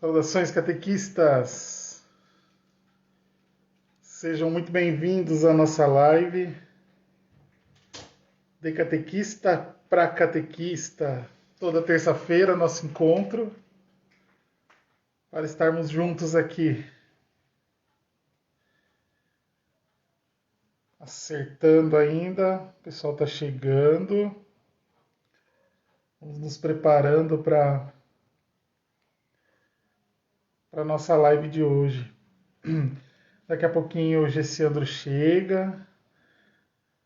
Saudações, catequistas! Sejam muito bem-vindos à nossa live de catequista para catequista. Toda terça-feira, nosso encontro, para estarmos juntos aqui, acertando ainda. O pessoal está chegando. Vamos nos preparando para a nossa live de hoje. Daqui a pouquinho o Gessiandro chega.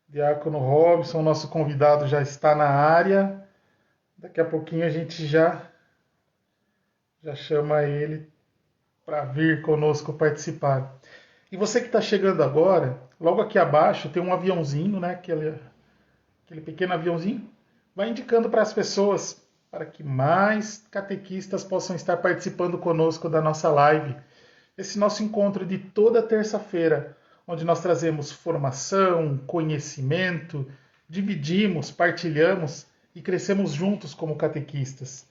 Diácono Robson, nosso convidado, já está na área. Daqui a pouquinho a gente já chama ele para vir conosco participar. E você que está chegando agora, logo aqui abaixo tem um aviãozinho, né? Aquele pequeno aviãozinho. Vai indicando para as pessoas, para que mais catequistas possam estar participando conosco da nossa live. Esse nosso encontro de toda terça-feira, onde nós trazemos formação, conhecimento, dividimos, partilhamos e crescemos juntos como catequistas.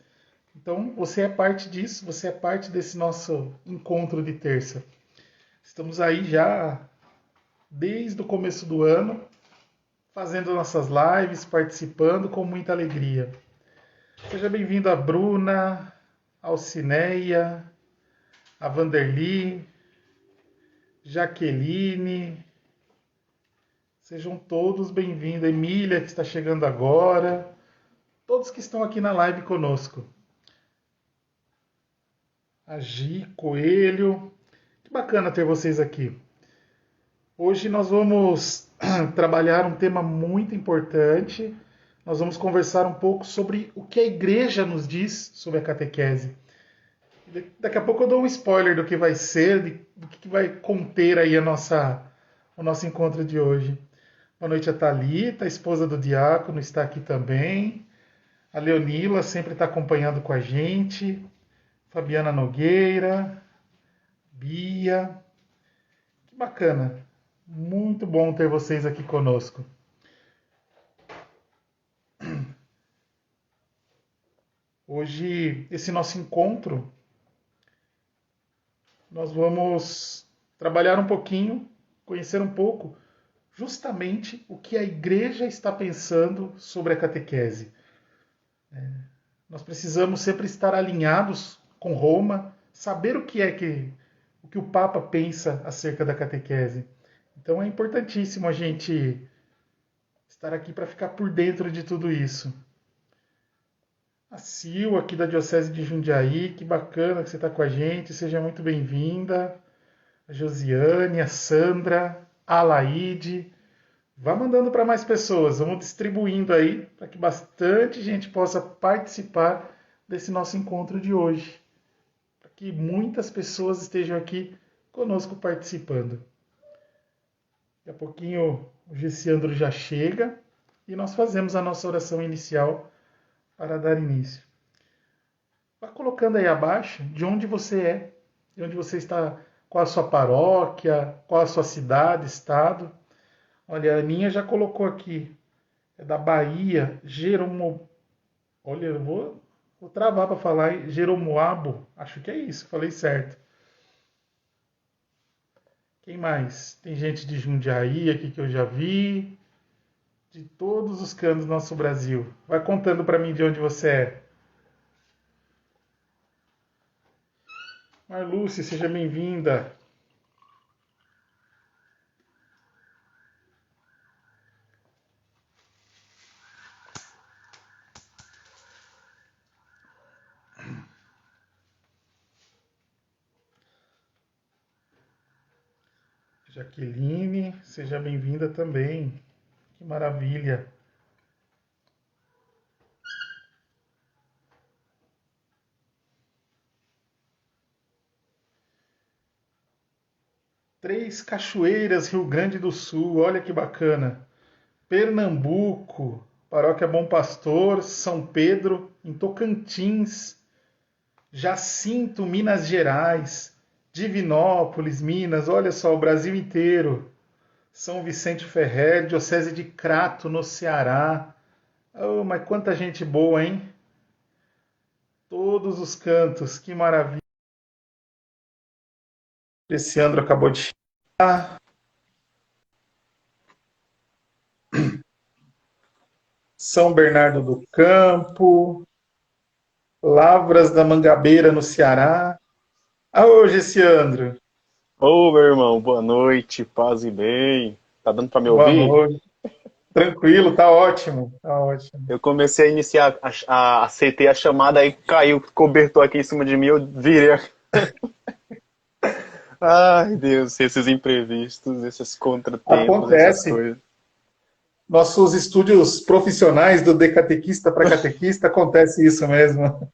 Então, você é parte disso, você é parte desse nosso encontro de terça. Estamos aí já desde o começo do ano, fazendo nossas lives, participando com muita alegria. Seja bem-vindo a Bruna, a Alcineia, a Vanderly, Jaqueline. Sejam todos bem-vindos. Emília, que está chegando agora. Todos que estão aqui na live conosco. A Gi, Coelho. Que bacana ter vocês aqui. Hoje nós vamos trabalhar um tema muito importante. Nós vamos conversar um pouco sobre o que a igreja nos diz sobre a catequese. Daqui a pouco eu dou um spoiler do que vai ser, do que vai conter aí o nosso encontro de hoje. Boa noite a Thalita, a esposa do diácono, está aqui também. A Leonila sempre está acompanhando com a gente. Fabiana Nogueira, Bia. Que bacana. Muito bom ter vocês aqui conosco. Hoje, esse nosso encontro, nós vamos trabalhar um pouquinho, conhecer um pouco, justamente o que a igreja está pensando sobre a catequese. Nós precisamos sempre estar alinhados com Roma, saber o que o Papa pensa acerca da catequese. Então é importantíssimo a gente estar aqui para ficar por dentro de tudo isso. A Sil, aqui da Diocese de Jundiaí, que bacana que você está com a gente, seja muito bem-vinda. A Josiane, a Sandra, a Alaide. Vá mandando para mais pessoas, vamos distribuindo aí para que bastante gente possa participar desse nosso encontro de hoje. Para que muitas pessoas estejam aqui conosco participando. Daqui a pouquinho o Gessiandro já chega e nós fazemos a nossa oração inicial para dar início. Vá colocando aí abaixo de onde você é, de onde você está, qual a sua paróquia, qual a sua cidade, estado. Olha, a Aninha já colocou aqui. É da Bahia, Jeromo. Olha, eu vou travar para falar, hein? Jeromoabo. Acho que é isso, falei certo. Quem mais? Tem gente de Jundiaí aqui que eu já vi. De todos os cantos do nosso Brasil. Vai contando para mim de onde você é. Marluce, seja bem-vinda. Jaqueline, seja bem-vinda também. Que maravilha. Três Cachoeiras, Rio Grande do Sul, olha que bacana. Pernambuco, Paróquia Bom Pastor, São Pedro, em Tocantins, Jacinto, Minas Gerais, Divinópolis, Minas, olha só, o Brasil inteiro. São Vicente Ferrer, Diocese de Crato, no Ceará. Oh, mas quanta gente boa, hein? Todos os cantos, que maravilha. Esse Andro acabou de chegar. São Bernardo do Campo, Lavras da Mangabeira, no Ceará. Ah, hoje esse Andro. Ô, meu irmão, boa noite, paz e bem. Tá dando pra me Boa ouvir? noite. Tranquilo, tá ótimo. Tá ótimo. Eu comecei a iniciar, aceitei a chamada, aí caiu, cobertor aqui em cima de mim, eu virei. Ai, Deus, esses imprevistos, esses contratempos, essas Acontece. coisas. Nossos estúdios profissionais do de catequista para catequista acontece isso mesmo.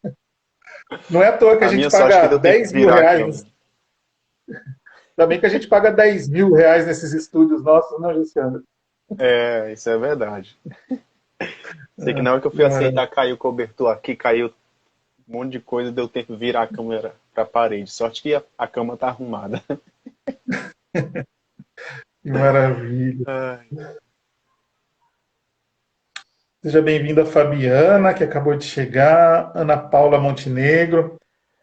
Não é à toa que a A gente minha sorte é paga que deu tempo de 10 mil virar a reais. câmera. Também que a gente paga 10 mil reais nesses estúdios nossos, não, Luciano? É, isso é verdade. Sei que Ah, na hora que eu que fui maravilha. aceitar, caiu o cobertor aqui, caiu um monte de coisa, deu tempo de virar a câmera pra parede. Sorte que a cama tá arrumada. Que maravilha. Ai. Seja bem-vinda, Fabiana, que acabou de chegar, Ana Paula Montenegro.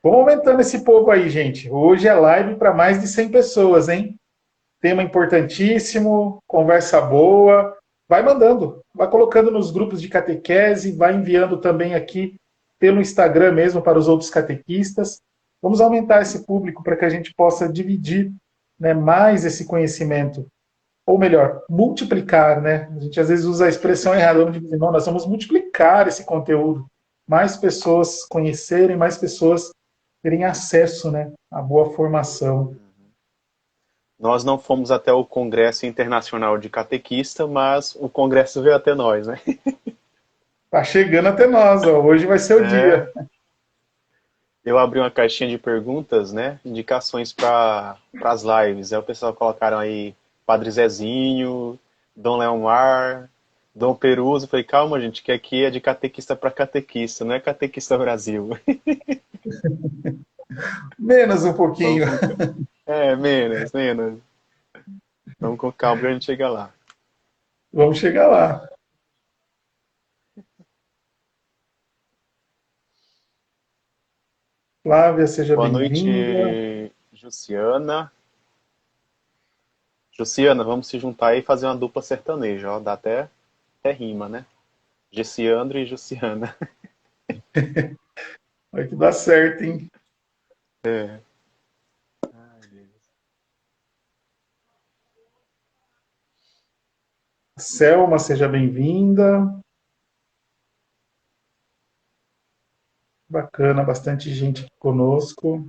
Vamos aumentando esse povo aí, gente. Hoje é live para mais de 100 pessoas, hein? Tema importantíssimo, conversa boa. Vai mandando, vai colocando nos grupos de catequese, vai enviando também aqui pelo Instagram mesmo para os outros catequistas. Vamos aumentar esse público para que a gente possa dividir, né, mais esse conhecimento. Ou melhor, multiplicar, né? A gente às vezes usa a expressão errada, vamos dizer, não, nós vamos multiplicar esse conteúdo. Mais pessoas conhecerem, mais pessoas terem acesso, né, à boa formação. Nós não fomos até o Congresso Internacional de Catequista, mas o Congresso veio até nós, né? Tá chegando até nós, ó. Hoje vai ser o É, dia. eu abri uma caixinha de perguntas, né? Indicações para as lives. Aí o pessoal colocaram aí Padre Zezinho, Dom Leomar, Dom Peruso. Eu falei, calma, gente, que aqui é de catequista para catequista, não é catequista Brasil. Menos um Vamos pouquinho. com calma. É, menos, menos. Vamos com calma que a gente chega lá. Vamos chegar lá. Flávia, seja Boa bem-vinda. noite, Jussiana. Jussiana, vamos se juntar aí e fazer uma dupla sertaneja, ó. Dá até rima, né? Gessiandro e Jussiana. Vai que dá certo, hein? É. Selma, seja bem-vinda. Bacana, bastante gente aqui conosco.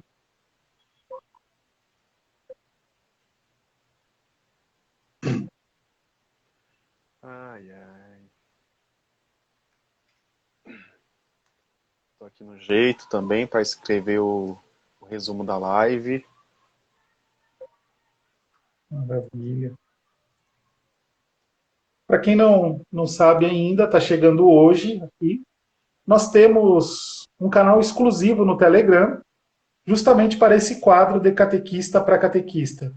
Ai, ai. Tô aqui no jeito também para escrever o resumo da live. Maravilha. Para quem não sabe ainda, está chegando hoje aqui. Nós temos um canal exclusivo no Telegram, justamente para esse quadro de catequista para catequista.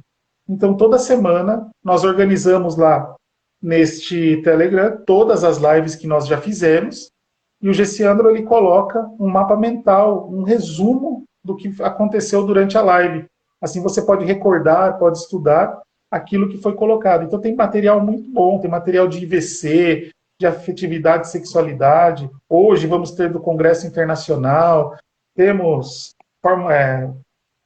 Então, toda semana, nós organizamos lá neste Telegram todas as lives que nós já fizemos, e o Gessiandro ele coloca um mapa mental, um resumo do que aconteceu durante a live. Assim você pode recordar, pode estudar aquilo que foi colocado. Então tem material muito bom, tem material de IVC, de afetividade e sexualidade. Hoje vamos ter do Congresso Internacional, temos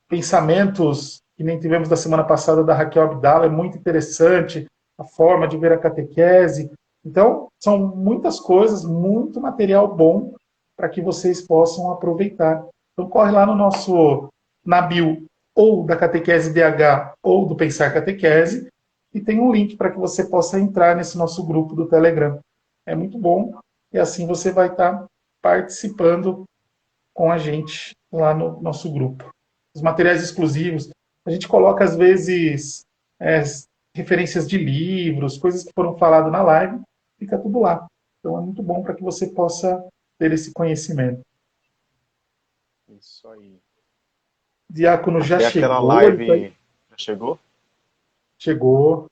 pensamentos que nem tivemos da semana passada da Raquel Abdala, é muito interessante a forma de ver a catequese. Então, são muitas coisas, muito material bom para que vocês possam aproveitar. Então, corre lá no nosso na bio ou da Catequese DH ou do Pensar Catequese e tem um link para que você possa entrar nesse nosso grupo do Telegram. É muito bom e assim você vai estar participando com a gente lá no nosso grupo. Os materiais exclusivos, a gente coloca às vezes é, referências de livros, coisas que foram faladas na live, fica tudo lá. Então é muito bom para que você possa ter esse conhecimento. Isso aí. Diácono já Até aquela chegou, ele live. Já chegou? chegou.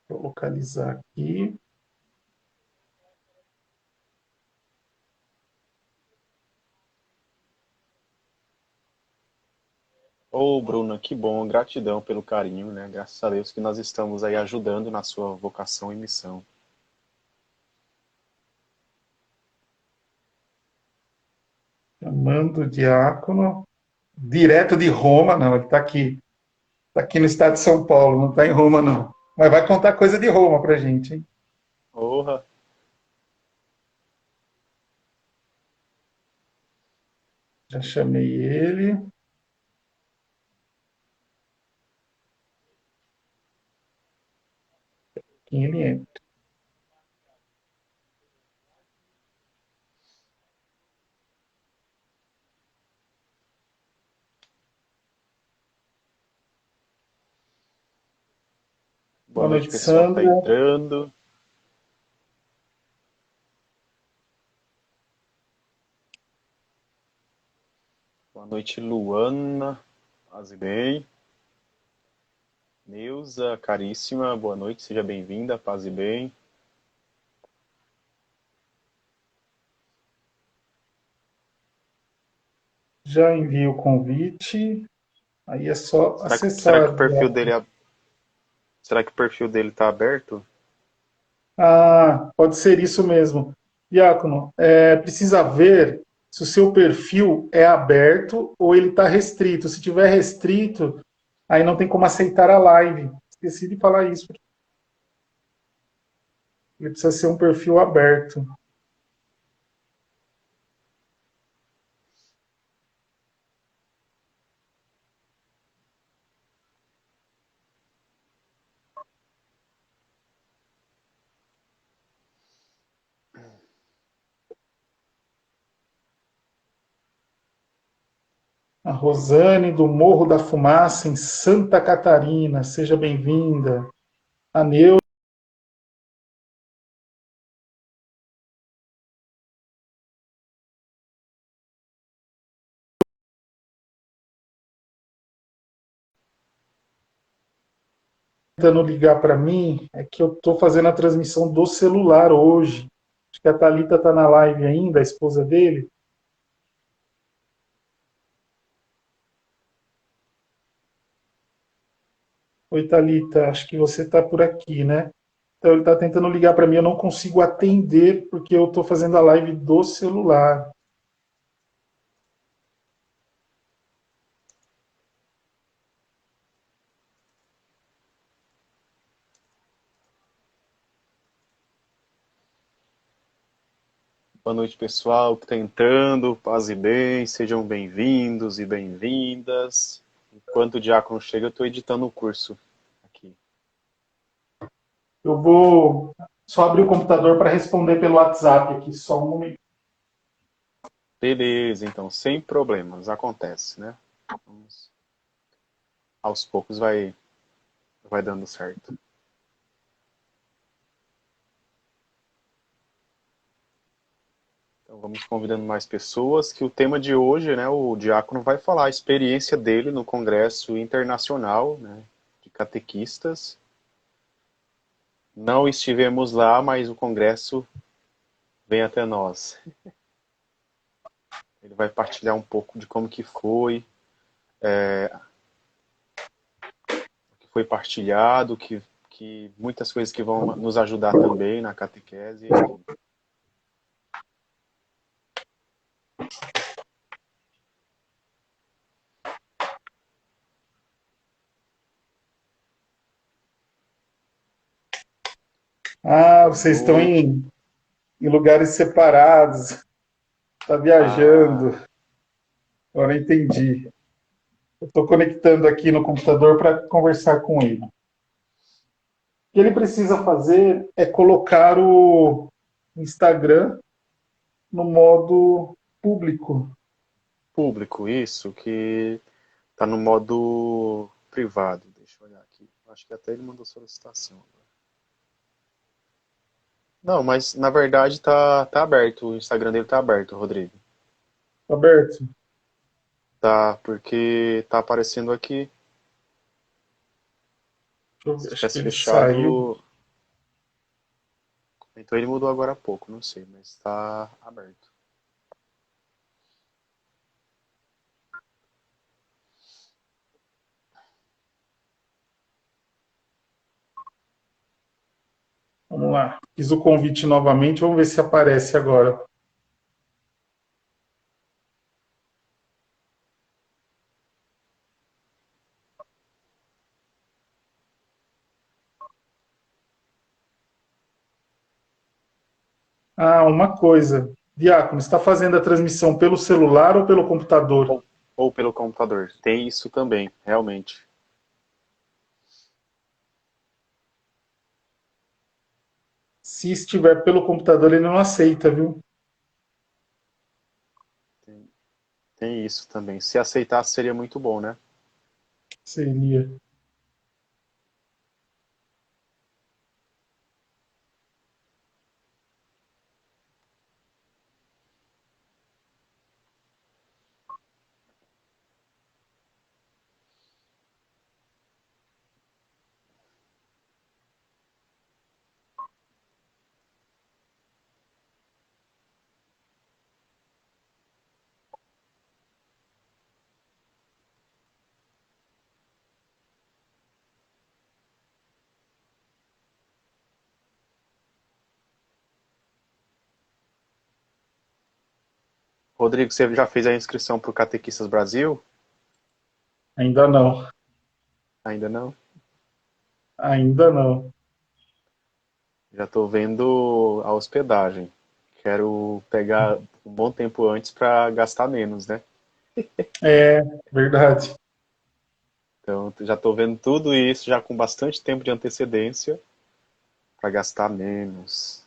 Vou localizar aqui. Ô, Bruna, que bom, gratidão pelo carinho, né? Graças a Deus que nós estamos aí ajudando na sua vocação e missão. Chamando o diácono, direto de Roma, não, ele está aqui no estado de São Paulo, não está em Roma, não. Mas vai contar coisa de Roma pra gente, hein? Porra, Já chamei ele. Quem ele entra? boa Boa noite, noite, pessoal que está Sandra. entrando. Boa noite, Luana. Paz e bem. Neuza, caríssima, boa noite, seja bem-vinda, paz e bem. Já enviei o convite. Aí é só Será que o acessar. perfil dele será que o perfil dele está aberto? Ah, pode ser isso mesmo. Diácono, precisa ver se o seu perfil é aberto ou ele está restrito. Se tiver restrito, aí não tem como aceitar a live. Esqueci de falar isso. Ele precisa ser um perfil aberto. A Rosane do Morro da Fumaça, em Santa Catarina. Seja bem-vinda. A Neuza tentando ligar para mim. É que eu estou fazendo a transmissão do celular hoje. Acho que a Thalita está na live ainda, a esposa dele. Oi, Thalita, acho que você está por aqui, né? Então ele está tentando ligar para mim, eu não consigo atender porque eu estou fazendo a live do celular. Boa noite, pessoal que está entrando, paz e bem, sejam bem-vindos e bem-vindas. Enquanto o diácono chega, eu estou editando o curso aqui. Eu vou só abrir o computador para responder pelo WhatsApp aqui, só um momento. Beleza, então, sem problemas, acontece, né? Aos poucos vai dando certo. Então vamos convidando mais pessoas, que o tema de hoje, né, o diácono vai falar a experiência dele no Congresso Internacional, né, de Catequistas. Não estivemos lá, mas o Congresso vem até nós. Ele vai partilhar um pouco de como que foi, o que foi partilhado, que muitas coisas que vão nos ajudar também na catequese, enfim. Ah, Boa vocês estão noite. em lugares separados, está Ah, viajando. Agora eu entendi. Eu estou conectando aqui no computador para conversar com ele. O que ele precisa fazer é colocar o Instagram no modo público. público, isso, que tá no modo privado. Deixa eu olhar aqui. Acho que até ele mandou solicitação. Não, mas na verdade tá aberto. O Instagram dele tá aberto, Rodrigo. Roberto, Tá, porque tá aparecendo aqui. Se acho que tivesse ele saiu. fechado. Então ele mudou agora há pouco, não sei, mas tá aberto. Vamos lá. Fiz o convite novamente, vamos ver se aparece agora. Ah, uma coisa. Diácono, está fazendo a transmissão pelo celular ou pelo computador? Ou pelo computador. Tem isso também, realmente. Se estiver pelo computador, ele não aceita, viu? Tem, tem isso também. Se aceitasse, seria muito bom, né? Seria. Rodrigo, você já fez a inscrição para o Catequistas Brasil? Ainda não. Ainda não? Ainda não. Já estou vendo a hospedagem. Quero pegar um bom tempo antes para gastar menos, né? É, verdade. Então, já estou vendo tudo isso já com bastante tempo de antecedência para gastar menos.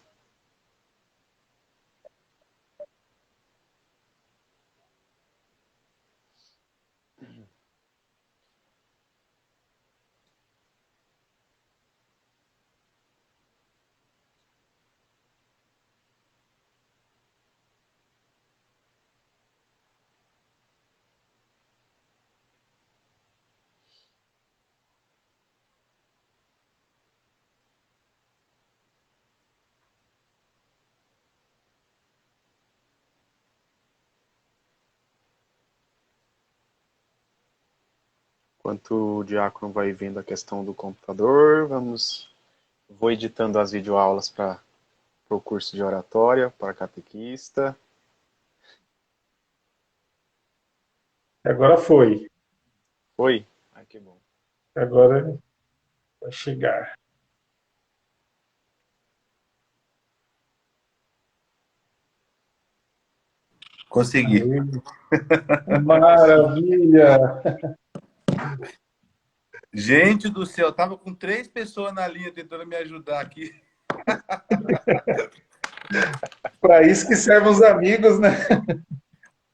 Enquanto o diácono vai vendo a questão do computador, vou editando as videoaulas para o curso de oratória, para catequista. Agora foi. Foi? Ai, que bom. Agora vai chegar. Consegui. Aí. Maravilha! Gente do céu, tava com 3 pessoas na linha tentando me ajudar aqui. Para isso que servem os amigos, né?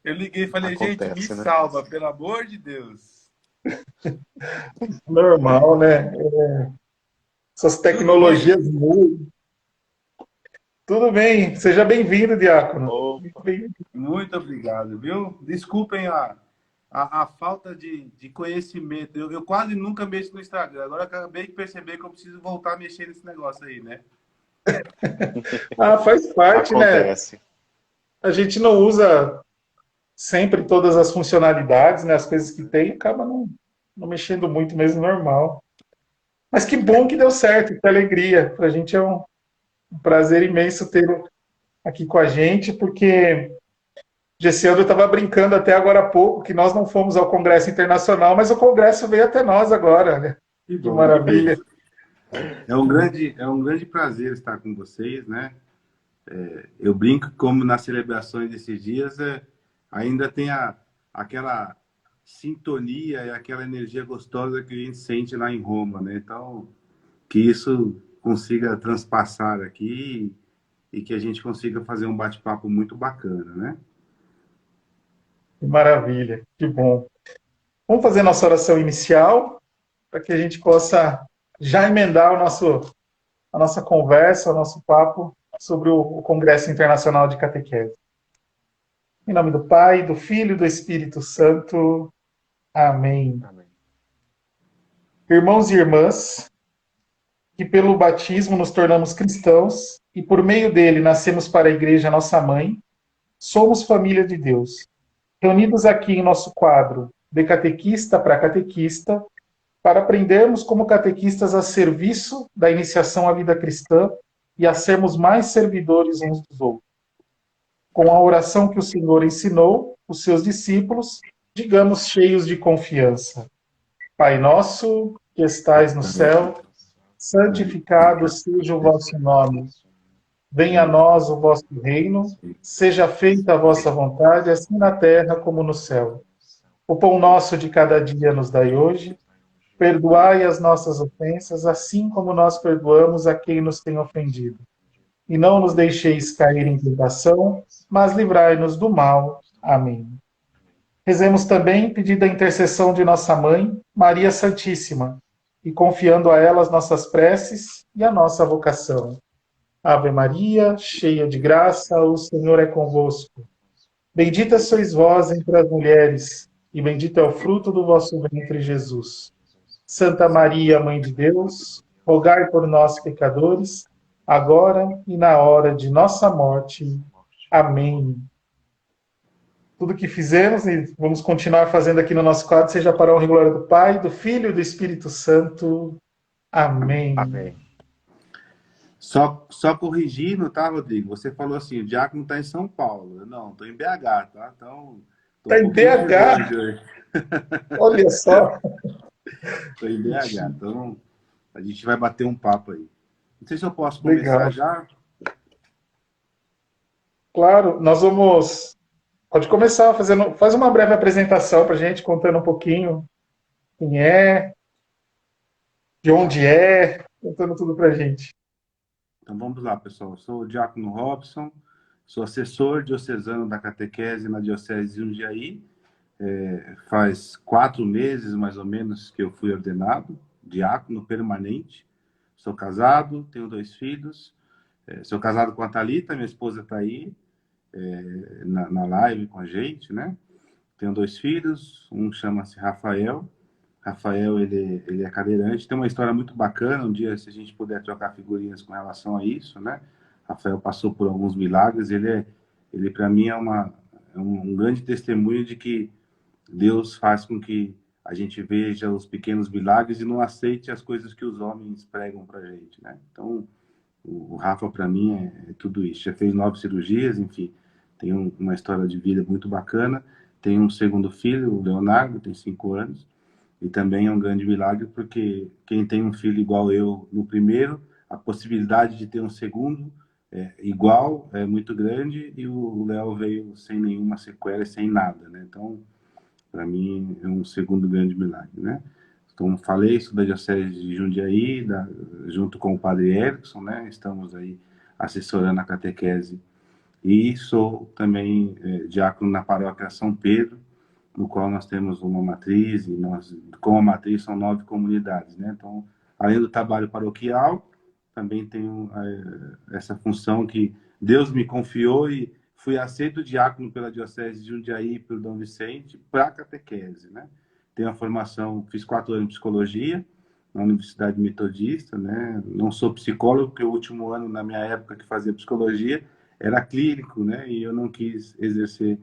Eu liguei e falei, gente, me Acontece, né? salva, pelo amor de Deus. Normal, né? Essas Tudo bem? tecnologias mudam. Tudo bem, seja bem-vindo, Diácono. Opa, Muito obrigado, viu? Desculpem a falta de conhecimento. Eu quase nunca mexo no Instagram. Agora eu acabei de perceber que eu preciso voltar a mexer nesse negócio aí, né? Ah, faz parte, né? acontece. A gente não usa sempre todas as funcionalidades, né? As coisas que tem, acaba não mexendo muito mesmo, normal. Mas que bom que deu certo, que alegria. Para a gente é um prazer imenso tê-lo aqui com a gente, porque Gessiano estava brincando até agora há pouco que nós não fomos ao Congresso Internacional, mas o Congresso veio até nós agora, né? Que Que bom, que bom. maravilha. É um grande prazer estar com vocês, né? Eu brinco que como nas celebrações desses dias ainda tem aquela sintonia e aquela energia gostosa que a gente sente lá em Roma, né? Então, que isso consiga transpassar aqui e que a gente consiga fazer um bate-papo muito bacana, né? Que maravilha, que bom. Vamos fazer nossa oração inicial para que a gente possa já emendar a nossa conversa, o nosso papo sobre o Congresso Internacional de Catequese. Em nome do Pai, do Filho e do Espírito Santo. Amém. Amém. Irmãos e irmãs, que pelo batismo nos tornamos cristãos e por meio dele nascemos para a Igreja nossa mãe, somos família de Deus. Reunidos aqui em nosso quadro de catequista para catequista, para aprendermos como catequistas a serviço da iniciação à vida cristã e a sermos mais servidores uns dos outros. Com a oração que o Senhor ensinou os seus discípulos, digamos cheios de confiança: Pai nosso, que estais no céu, santificado seja o vosso nome. Venha a nós o vosso reino, seja feita a vossa vontade, assim na terra como no céu. O pão nosso de cada dia nos dai hoje. Perdoai as nossas ofensas, assim como nós perdoamos a quem nos tem ofendido. E não nos deixeis cair em tentação, mas livrai-nos do mal. Amém. Rezemos também pedindo a intercessão de nossa mãe, Maria Santíssima, e confiando a ela as nossas preces e a nossa vocação. Ave Maria, cheia de graça, o Senhor é convosco. Bendita sois vós entre as mulheres, e bendito é o fruto do vosso ventre, Jesus. Santa Maria, Mãe de Deus, rogai por nós, pecadores, agora e na hora de nossa morte. Amém. Tudo que fizemos e vamos continuar fazendo aqui no nosso quadro seja para a honra e glória do Pai, do Filho e do Espírito Santo. Amém. Amém. Só corrigindo, tá, Rodrigo? Você falou assim, o diácono está em São Paulo. Eu não, estou em BH, tá? Então, tô Está um em pouquinho mais BH. longe hoje. Olha só. Estou em BH, então a gente vai bater um papo aí. Não sei se eu posso começar Legal. já. Claro, nós vamos. Pode começar fazendo. Faz uma breve apresentação para a gente, contando um pouquinho quem é, de onde é, contando tudo para a gente. Então vamos lá, pessoal. Eu sou o diácono Robson, sou assessor diocesano da catequese na Diocese de Jundiaí. Faz 4 meses, mais ou menos, que eu fui ordenado diácono permanente. Sou casado, tenho 2 filhos. Sou casado com a Thalita, minha esposa está aí na live com a gente, né? Tenho 2 filhos, um chama-se Rafael. Rafael, ele é cadeirante, tem uma história muito bacana, um dia, se a gente puder trocar figurinhas com relação a isso, né? Rafael passou por alguns milagres, ele para mim é um grande testemunho de que Deus faz com que a gente veja os pequenos milagres e não aceite as coisas que os homens pregam para a gente, né? Então, o Rafa, para mim, é tudo isso. Já fez 9 cirurgias, enfim, tem uma história de vida muito bacana. Tem um segundo filho, o Leonardo, tem 5 anos, e também é um grande milagre, porque quem tem um filho igual eu no primeiro, a possibilidade de ter um segundo igual é muito grande, e o Léo veio sem nenhuma sequela, sem nada, né? Então, para mim, é um segundo grande milagre, né? Então, falei isso da Diocese de Jundiaí, junto com o Padre Erickson, né? Estamos aí assessorando a catequese. E sou também diácono na paróquia São Pedro, no qual nós temos uma matriz, e com a matriz são 9 comunidades, né? Então, além do trabalho paroquial, também tenho essa função que Deus me confiou e fui aceito diácono pela Diocese de Jundiaí e pelo Dom Vicente para a catequese, né? Tenho a formação, fiz 4 anos de psicologia na Universidade Metodista, né? Não sou psicólogo, porque o último ano, na minha época, que fazia psicologia, era clínico, né? E eu não quis exercer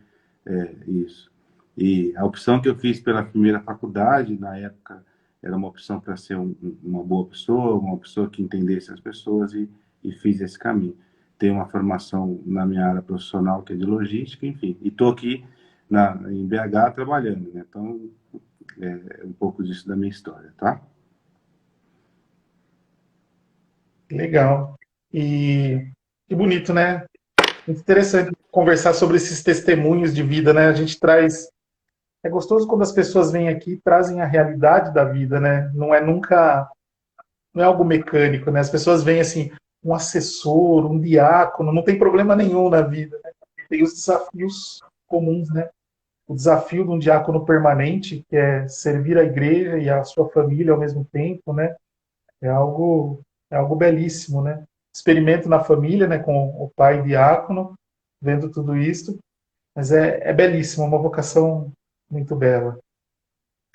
isso. E a opção que eu fiz pela primeira faculdade, na época, era uma opção para ser uma boa pessoa, uma pessoa que entendesse as pessoas, e fiz esse caminho. Tenho uma formação na minha área profissional, que é de logística, enfim. E estou aqui em BH trabalhando, né? Então, é um pouco disso da minha história, tá? Legal. E que bonito, né? Muito interessante conversar sobre esses testemunhos de vida, né? A gente traz. É gostoso quando as pessoas vêm aqui e trazem a realidade da vida, né? Não é nunca. Não é algo mecânico, né? As pessoas veem assim, um assessor, um diácono, não tem problema nenhum na vida, né? Tem os desafios comuns, né? O desafio de um diácono permanente, que é servir a igreja e a sua família ao mesmo tempo, né? É algo, é algo belíssimo, né? Experimento na família, né? Com o pai diácono, vendo tudo isso, mas é belíssimo, é uma vocação muito bela.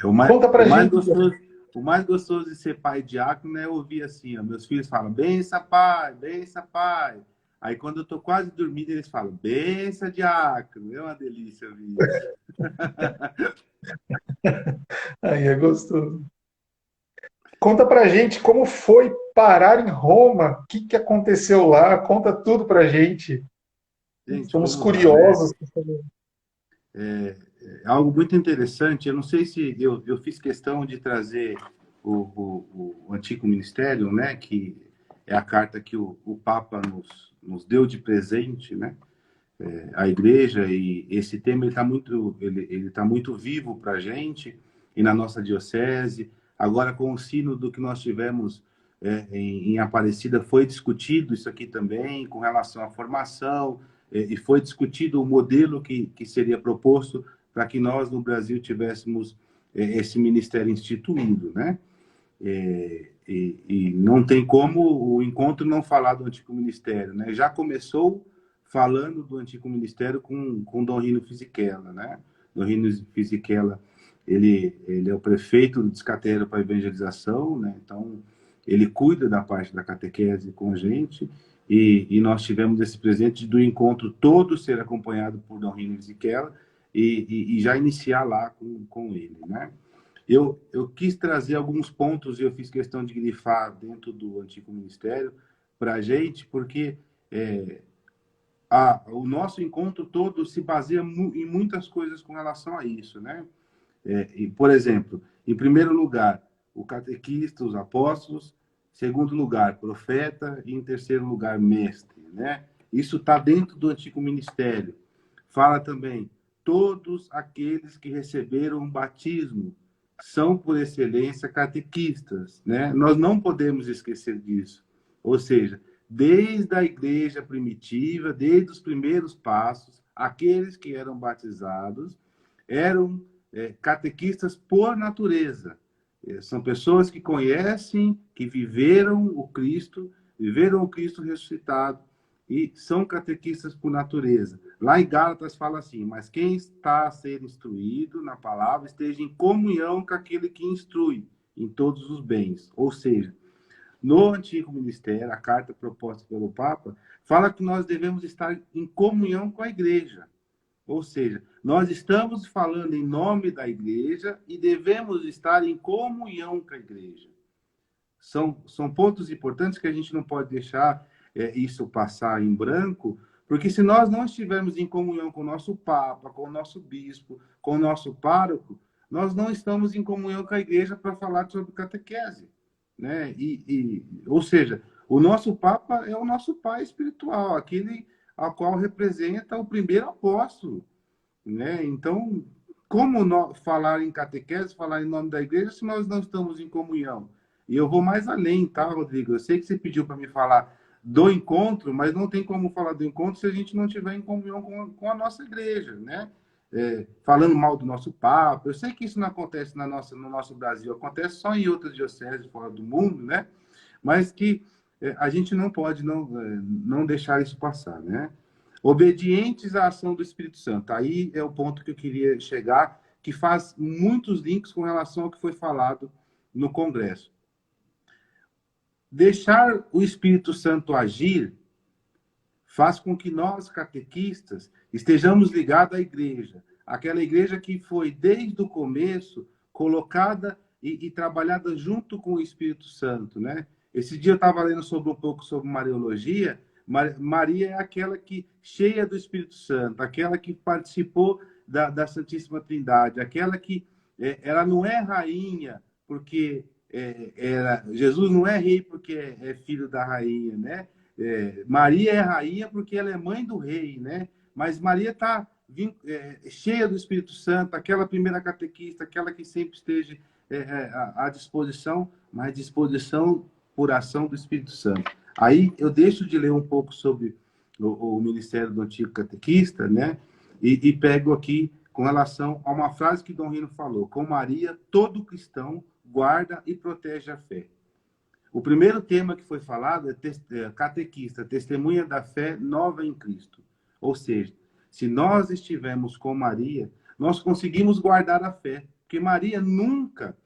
O mais, Conta pra o mais gente. gostoso, o mais gostoso de ser pai diácono é ouvir assim, ó, meus filhos falam, bença pai, bença pai. Aí quando eu tô quase dormindo, eles falam, bença diácono. É uma delícia ouvir isso. Aí é gostoso. Conta pra gente como foi parar em Roma, o que, que aconteceu lá, conta tudo pra gente. Gente, Somos vamos lá, né? curiosos. É algo muito interessante. Eu não sei se eu fiz questão de trazer o Antigo Ministério, né? Que é a carta que o Papa nos deu de presente, né? A igreja, e esse tema ele tá muito vivo para a gente e na nossa diocese. Agora, com o sínodo que nós tivemos em Aparecida, foi discutido isso aqui também, com relação à formação, e foi discutido o modelo que seria proposto para que nós, no Brasil, tivéssemos esse ministério instituído, né? E não tem como o encontro não falar do Antigo Ministério, né? Já começou falando do Antigo Ministério com Dom Rino Fisichella, né? Dom Rino Fisichella, ele é o prefeito do Descatedra para Evangelização, né? Então, ele cuida da parte da catequese com a gente, e nós tivemos esse presente do encontro todo ser acompanhado por Dom Rino Fisichella e já iniciar lá com ele, né? Eu quis trazer alguns pontos, e eu fiz questão de grifar dentro do Antigo Ministério para a gente, porque o nosso encontro todo se baseia em muitas coisas com relação a isso, né? E, por exemplo, em primeiro lugar, o catequista, os apóstolos; segundo lugar, profeta; e em terceiro lugar, mestre, né? Isso está dentro do Antigo Ministério. Fala também, todos aqueles que receberam um batismo são, por excelência, catequistas, né? Nós não podemos esquecer disso. Ou seja, desde a igreja primitiva, desde os primeiros passos, aqueles que eram batizados eram catequistas por natureza. São pessoas que conhecem, que viveram o Cristo ressuscitado, e são catequistas por natureza. Lá em Gálatas fala assim: mas quem está a ser instruído na palavra esteja em comunhão com aquele que instrui em todos os bens. Ou seja, no Antigo Ministério, a carta proposta pelo Papa fala que nós devemos estar em comunhão com a igreja. Ou seja, nós estamos falando em nome da igreja e devemos estar em comunhão com a igreja. São pontos importantes que a gente não pode deixar isso passar em branco, porque se nós não estivermos em comunhão com o nosso Papa, com o nosso Bispo, com o nosso pároco, nós não estamos em comunhão com a igreja para falar sobre catequese, né? Ou seja, o nosso Papa é o nosso pai espiritual, aquele ao qual representa o primeiro apóstolo, né? Então, como falar em catequese, falar em nome da igreja, se nós não estamos em comunhão? E eu vou mais além, tá, Rodrigo? Eu sei que você pediu para me falar do encontro, mas não tem como falar do encontro se a gente não estiver em comunhão com a nossa igreja, né? Falando mal do nosso Papa. Eu sei que isso não acontece no nosso Brasil, acontece só em outras dioceses fora do mundo, né? Mas que a gente não pode não deixar isso passar, né? Obedientes à ação do Espírito Santo. Aí é o ponto que eu queria chegar, que faz muitos links com relação ao que foi falado no Congresso. Deixar o Espírito Santo agir faz com que nós, catequistas, estejamos ligados à igreja. Aquela igreja que foi, desde o começo, colocada e trabalhada junto com o Espírito Santo, né? Esse dia eu estava lendo um pouco sobre Mariologia. Maria é aquela que, cheia do Espírito Santo, aquela que participou da Santíssima Trindade, aquela que ela não é rainha porque Jesus não é rei porque é filho da rainha, né? Maria é rainha porque ela é mãe do rei, né? Mas Maria está cheia do Espírito Santo, aquela primeira catequista, aquela que sempre esteja à disposição, mas disposição por ação do Espírito Santo. Aí eu deixo de ler um pouco sobre o ministério do antigo catequista, né? E pego aqui com relação a uma frase que Dom Rino falou: com Maria, todo cristão guarda e protege a fé. O primeiro tema que foi falado é catequista, testemunha da fé nova em Cristo. Ou seja, se nós estivermos com Maria, nós conseguimos guardar a fé, porque Maria nunca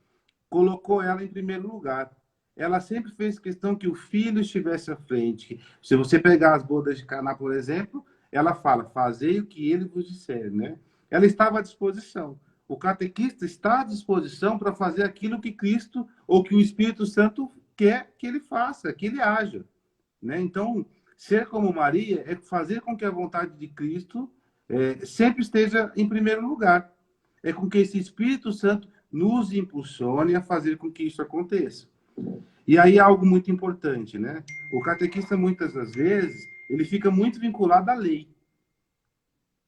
colocou ela em primeiro lugar. Ela sempre fez questão que o filho estivesse à frente. Se você pegar as bodas de Caná, por exemplo, ela fala: fazei o que ele vos disser, né? Ela estava à disposição. O catequista está à disposição para fazer aquilo que Cristo ou que o Espírito Santo quer que ele faça, que ele haja, né? Então, ser como Maria é fazer com que a vontade de Cristo sempre esteja em primeiro lugar. É com que esse Espírito Santo nos impulsione a fazer com que isso aconteça. E aí algo muito importante, né? O catequista, muitas das vezes, ele fica muito vinculado à lei.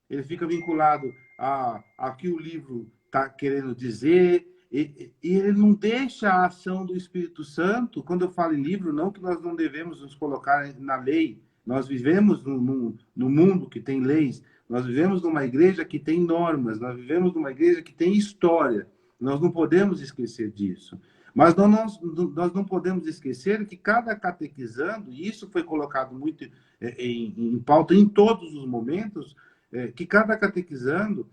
Ele fica vinculado a que o livro está querendo dizer, e ele não deixa a ação do Espírito Santo. Quando eu falo em livro, não que nós não devemos nos colocar na lei. Nós vivemos no mundo que tem leis, nós vivemos numa igreja que tem normas, nós vivemos numa igreja que tem história. Nós não podemos esquecer disso. Mas nós não podemos esquecer que cada catequizando, e isso foi colocado muito em pauta em todos os momentos, que cada catequizando,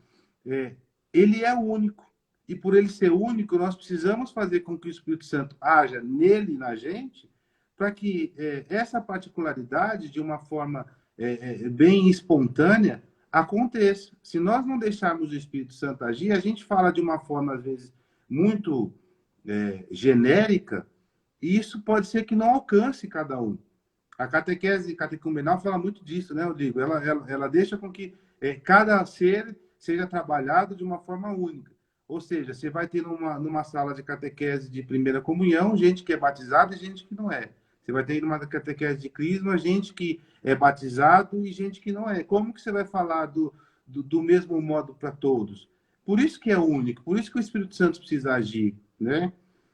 ele é único. E por ele ser único, nós precisamos fazer com que o Espírito Santo haja nele e na gente, para que essa particularidade, de uma forma bem espontânea, aconteça. Se nós não deixarmos o Espírito Santo agir, a gente fala de uma forma, às vezes, muito genérica, e isso pode ser que não alcance cada um. A catequese catecumenal fala muito disso, né, Rodrigo? Ela deixa com que cada ser seja trabalhado de uma forma única. Ou seja, você vai ter numa sala de catequese de primeira comunhão, gente que é batizada e gente que não é. Você vai ter numa catequese de crisma, gente que é batizado e gente que não é. Como que você vai falar do mesmo modo para todos? Por isso que é único, por isso que o Espírito Santo precisa agir, né?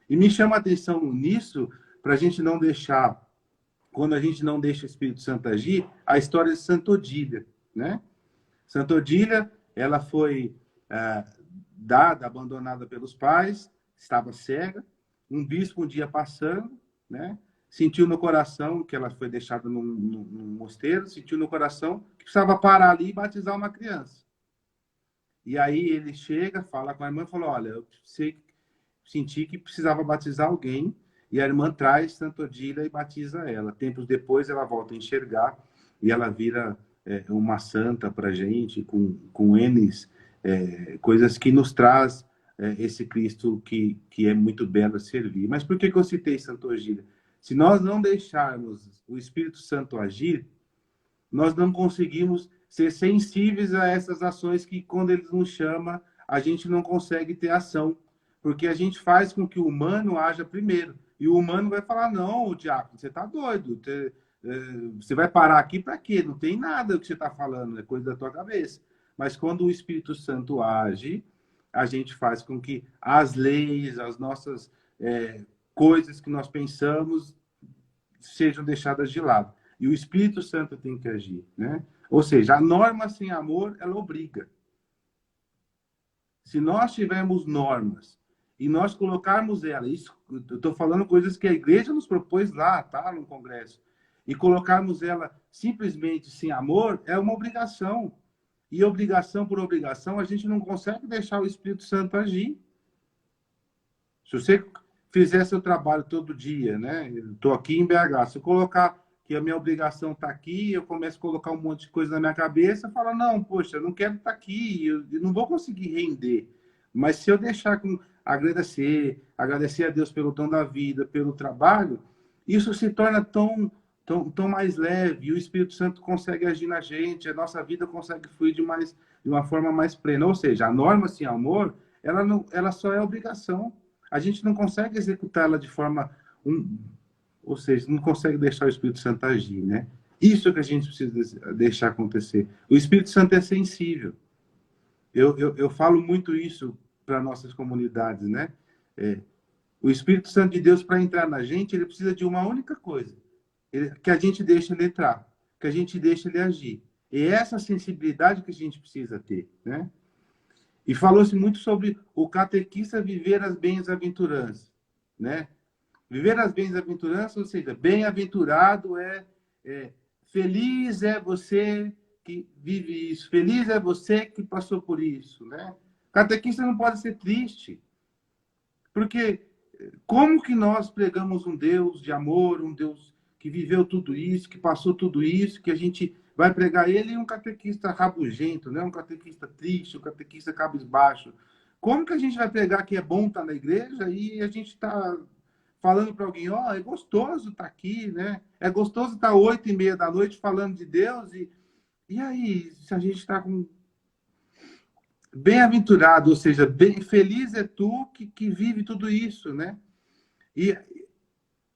E me chama a atenção nisso, para a gente não deixar, quando a gente não deixa o Espírito Santo agir, a história de Santa Odília, né? Santa Odília, ela foi abandonada pelos pais, estava cega. Um bispo, um dia passando, né, sentiu no coração, que ela foi deixada num mosteiro, sentiu no coração que precisava parar ali e batizar uma criança. E aí ele chega, fala com a irmã e fala: olha, eu senti que precisava batizar alguém. E a irmã traz Santa Odília e batiza ela. Tempos depois ela volta a enxergar e ela vira uma santa para a gente, com N coisas que nos traz esse Cristo que é muito belo a servir. Mas por que eu citei Santa Odília? Se nós não deixarmos o Espírito Santo agir, nós não conseguimos ser sensíveis a essas ações que, quando ele nos chama, a gente não consegue ter ação. Porque a gente faz com que o humano haja primeiro. E o humano vai falar: não, diácono, você está doido. Você vai parar aqui para quê? Não tem nada que você está falando, é coisa da tua cabeça. Mas quando o Espírito Santo age, a gente faz com que as leis, as nossas coisas que nós pensamos sejam deixadas de lado. E o Espírito Santo tem que agir, né? Ou seja, a norma sem amor, ela obriga. Se nós tivermos normas e nós colocarmos ela, isso, eu estou falando coisas que a igreja nos propôs lá, tá, no congresso, e colocarmos ela simplesmente sem amor, é uma obrigação. E obrigação por obrigação, a gente não consegue deixar o Espírito Santo agir. Se você fizer seu trabalho todo dia, né? Estou aqui em BH, se eu colocar que a minha obrigação está aqui, eu começo a colocar um monte de coisa na minha cabeça, falo: não, poxa, eu não quero estar aqui, eu não vou conseguir render. Mas se eu deixar agradecer a Deus pelo dom da vida, pelo trabalho, isso se torna tão mais leve, e o Espírito Santo consegue agir na gente, a nossa vida consegue fluir de uma forma mais plena. Ou seja, a norma sem amor, ela só é obrigação. A gente não consegue executá-la de forma... ou seja, não consegue deixar o Espírito Santo agir, né? Isso que a gente precisa deixar acontecer. O Espírito Santo é sensível. Eu falo muito isso para nossas comunidades, né? O Espírito Santo de Deus, para entrar na gente, ele precisa de uma única coisa: que a gente deixe ele entrar, que a gente deixe ele agir. E é essa sensibilidade que a gente precisa ter, né? E falou-se muito sobre o catequista viver as bem-aventuranças, né? Viver as bem-aventuranças, ou seja, bem-aventurado feliz é você que vive isso, feliz é você que passou por isso, né? Catequista não pode ser triste, porque como que nós pregamos um Deus de amor, um Deus que viveu tudo isso, que passou tudo isso, que a gente vai pregar ele, e um catequista rabugento, né? Um catequista triste, um catequista cabisbaixo? Como que a gente vai pregar que é bom estar na igreja e a gente está falando para alguém, ó, é gostoso estar aqui, né? É gostoso estar 8h30 da noite falando de Deus e aí, se a gente está com bem-aventurado, ou seja, bem feliz é tu que vive tudo isso, né? E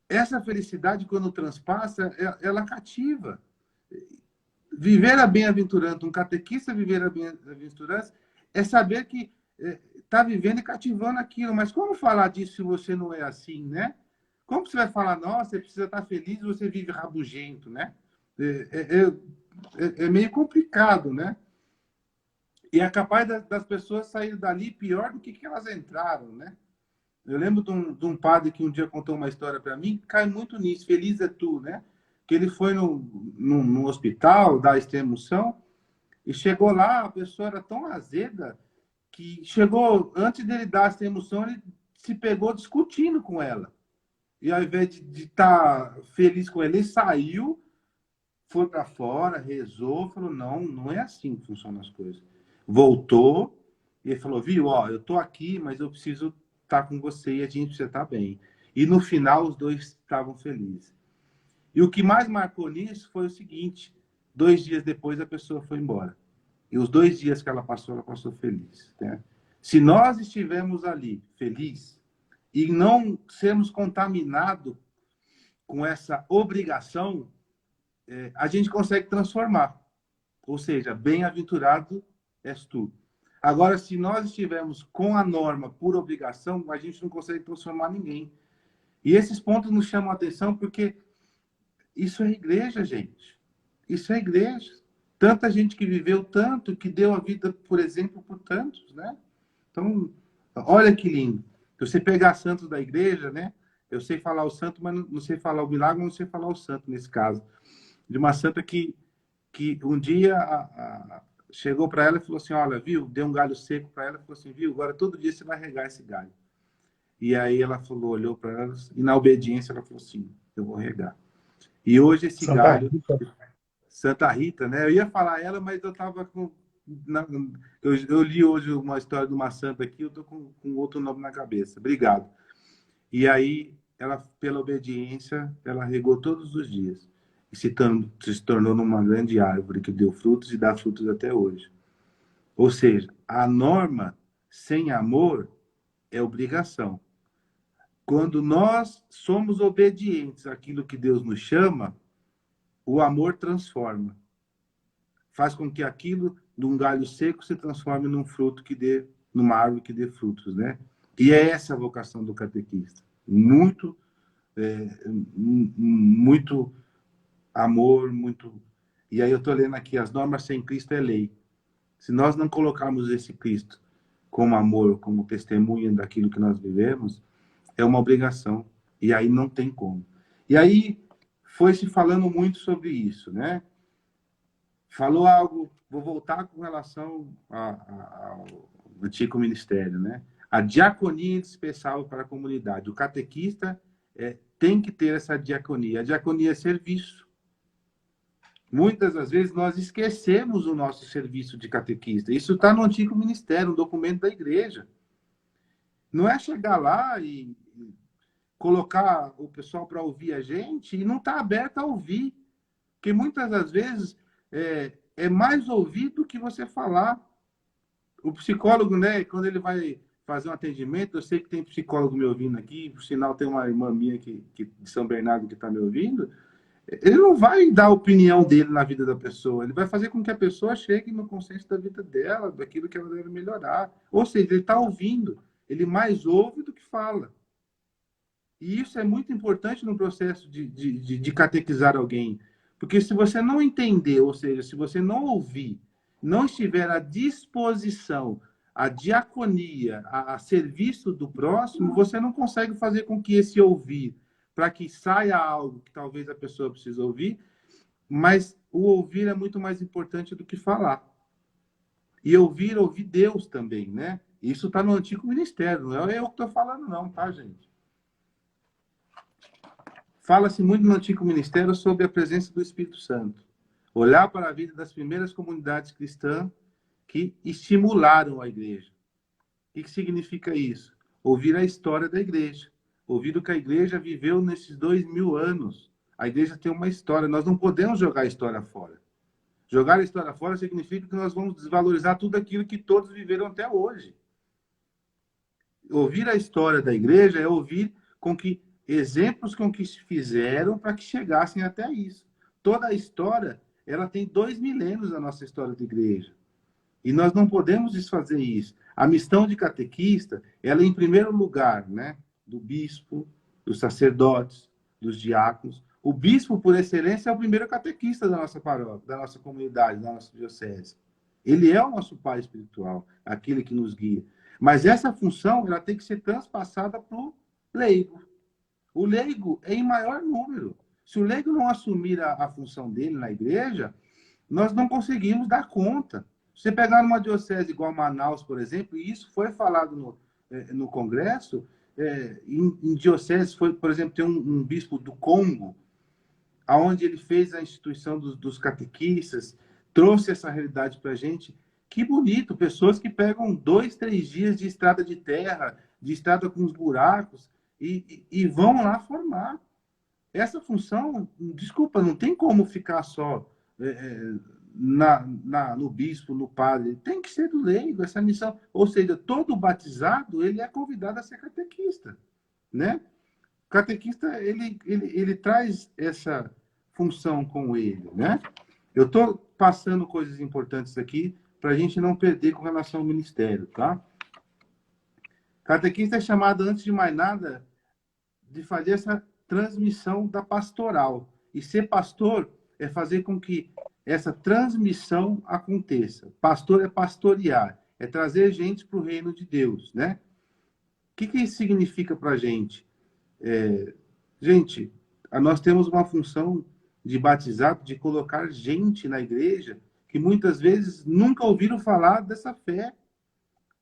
essa felicidade, quando transpassa, ela cativa. Viver a bem-aventurança, um catequista viver a bem-aventurança, é saber que está vivendo e cativando aquilo. Mas como falar disso se você não é assim, né? Como você vai falar, nossa, você precisa estar feliz e você vive rabugento, né? É meio complicado, né? E é capaz das pessoas saírem dali pior do que elas entraram, né? Eu lembro de um padre que um dia contou uma história para mim, que cai muito nisso, feliz é tu, né? Que ele foi no hospital dar extrema-unção e chegou lá, a pessoa era tão azeda que chegou, antes dele dar a extrema-unção, ele se pegou discutindo com ela. E ao invés de estar feliz com ele, ele saiu, foi para fora, rezou, falou, não é assim que funcionam as coisas. Voltou e ele falou, viu, ó, eu tô aqui, mas eu preciso estar com você e a gente precisa estar bem. E no final os dois estavam felizes. E o que mais marcou nisso foi o seguinte, 2 dias depois a pessoa foi embora. E os 2 dias que ela passou feliz. Né? Se nós estivermos ali felizes e não sermos contaminados com essa obrigação, a gente consegue transformar. Ou seja, bem-aventurado és tu. Agora, se nós estivermos com a norma por obrigação, a gente não consegue transformar ninguém. E esses pontos nos chamam a atenção porque isso é igreja, gente. Isso é igreja. Tanta gente que viveu tanto, que deu a vida, por exemplo, por tantos, né? Então, olha que lindo. Você pegar santos da igreja, né? Eu sei falar o santo, mas não sei falar o milagre, não sei falar o santo nesse caso. De uma santa que um dia chegou para ela e falou assim, olha, viu? Deu um galho seco para ela e falou assim, viu? Agora todo dia você vai regar esse galho. E aí ela falou, olhou para ela e na obediência ela falou assim, eu vou regar. E hoje esse Santa galho... Rita. Santa Rita, né? Eu ia falar ela, mas eu estava com... Eu li hoje uma história de uma santa aqui, eu estou com outro nome na cabeça. Obrigado. E aí, ela, pela obediência, ela regou todos os dias. E se tornou numa grande árvore que deu frutos e dá frutos até hoje. Ou seja, a norma sem amor é obrigação. Quando nós somos obedientes àquilo que Deus nos chama, o amor transforma. Faz com que aquilo, de um galho seco, se transforme num fruto que dê, numa árvore que dê frutos, né? E é essa a vocação do catequista. Muito amor, muito... E aí eu estou lendo aqui, as normas sem Cristo é lei. Se nós não colocarmos esse Cristo como amor, como testemunha daquilo que nós vivemos, é uma obrigação. E aí não tem como. E aí foi se falando muito sobre isso, né? Falou algo, vou voltar com relação ao antigo ministério, né? A diaconia é indispensável para a comunidade. O catequista tem que ter essa diaconia. A diaconia é serviço. Muitas das vezes nós esquecemos o nosso serviço de catequista. Isso está no antigo ministério, um documento da igreja. Não é chegar lá e colocar o pessoal para ouvir a gente e não está aberto a ouvir. Porque muitas das vezes é mais ouvir do que você falar. O psicólogo, né, quando ele vai fazer um atendimento, eu sei que tem psicólogo me ouvindo aqui, por sinal tem uma irmã minha de São Bernardo que está me ouvindo, ele não vai dar a opinião dele na vida da pessoa, ele vai fazer com que a pessoa chegue no consenso da vida dela, daquilo que ela deve melhorar. Ou seja, ele está ouvindo, ele mais ouve do que fala. E isso é muito importante no processo de catequizar alguém. Porque se você não entender, ou seja, se você não ouvir, não estiver à disposição, a diaconia, a serviço do próximo, você não consegue fazer com que esse ouvir, para que saia algo que talvez a pessoa precise ouvir, mas o ouvir é muito mais importante do que falar. E ouvir Deus também, né? Isso está no antigo ministério, não é eu que estou falando não, tá, gente? Fala-se muito no antigo ministério sobre a presença do Espírito Santo. Olhar para a vida das primeiras comunidades cristãs que estimularam a igreja. O que significa isso? Ouvir a história da igreja. Ouvir o que a igreja viveu nesses 2000 anos. A igreja tem uma história. Nós não podemos jogar a história fora. Jogar a história fora significa que nós vamos desvalorizar tudo aquilo que todos viveram até hoje. Ouvir a história da igreja é ouvir com que exemplos com que se fizeram para que chegassem até isso. Toda a história, ela tem 2 milênios na nossa história da igreja. E nós não podemos desfazer isso. A missão de catequista, ela é em primeiro lugar, né, do bispo, dos sacerdotes, dos diáconos. O bispo, por excelência, é o primeiro catequista da nossa paróquia, da nossa comunidade, da nossa diocese. Ele é o nosso pai espiritual, aquele que nos guia. Mas essa função, ela tem que ser transpassada para o leigo. O leigo é em maior número. Se o leigo não assumir a função dele na igreja, nós não conseguimos dar conta. Se você pegar numa diocese igual Manaus, por exemplo, e isso foi falado no Congresso, em diocese, foi, por exemplo, tem um bispo do Congo, onde ele fez a instituição dos catequistas, trouxe essa realidade para a gente. Que bonito, pessoas que pegam 2, 3 dias de estrada de terra, de estrada com os buracos, e vão lá formar. Essa função, desculpa, não tem como ficar só no bispo, no padre. Tem que ser do leigo, essa missão. Ou seja, todo batizado, ele é convidado a ser catequista, né? O catequista, ele traz essa função com ele, né? Eu estou passando coisas importantes aqui para a gente não perder com relação ao ministério, tá? Catequista é chamado, antes de mais nada, de fazer essa transmissão da pastoral. E ser pastor é fazer com que essa transmissão aconteça. Pastor é pastorear, é trazer gente para o reino de Deus, né? O que isso significa para a gente? Gente, nós temos uma função de batizado, de colocar gente na igreja que muitas vezes nunca ouviram falar dessa fé.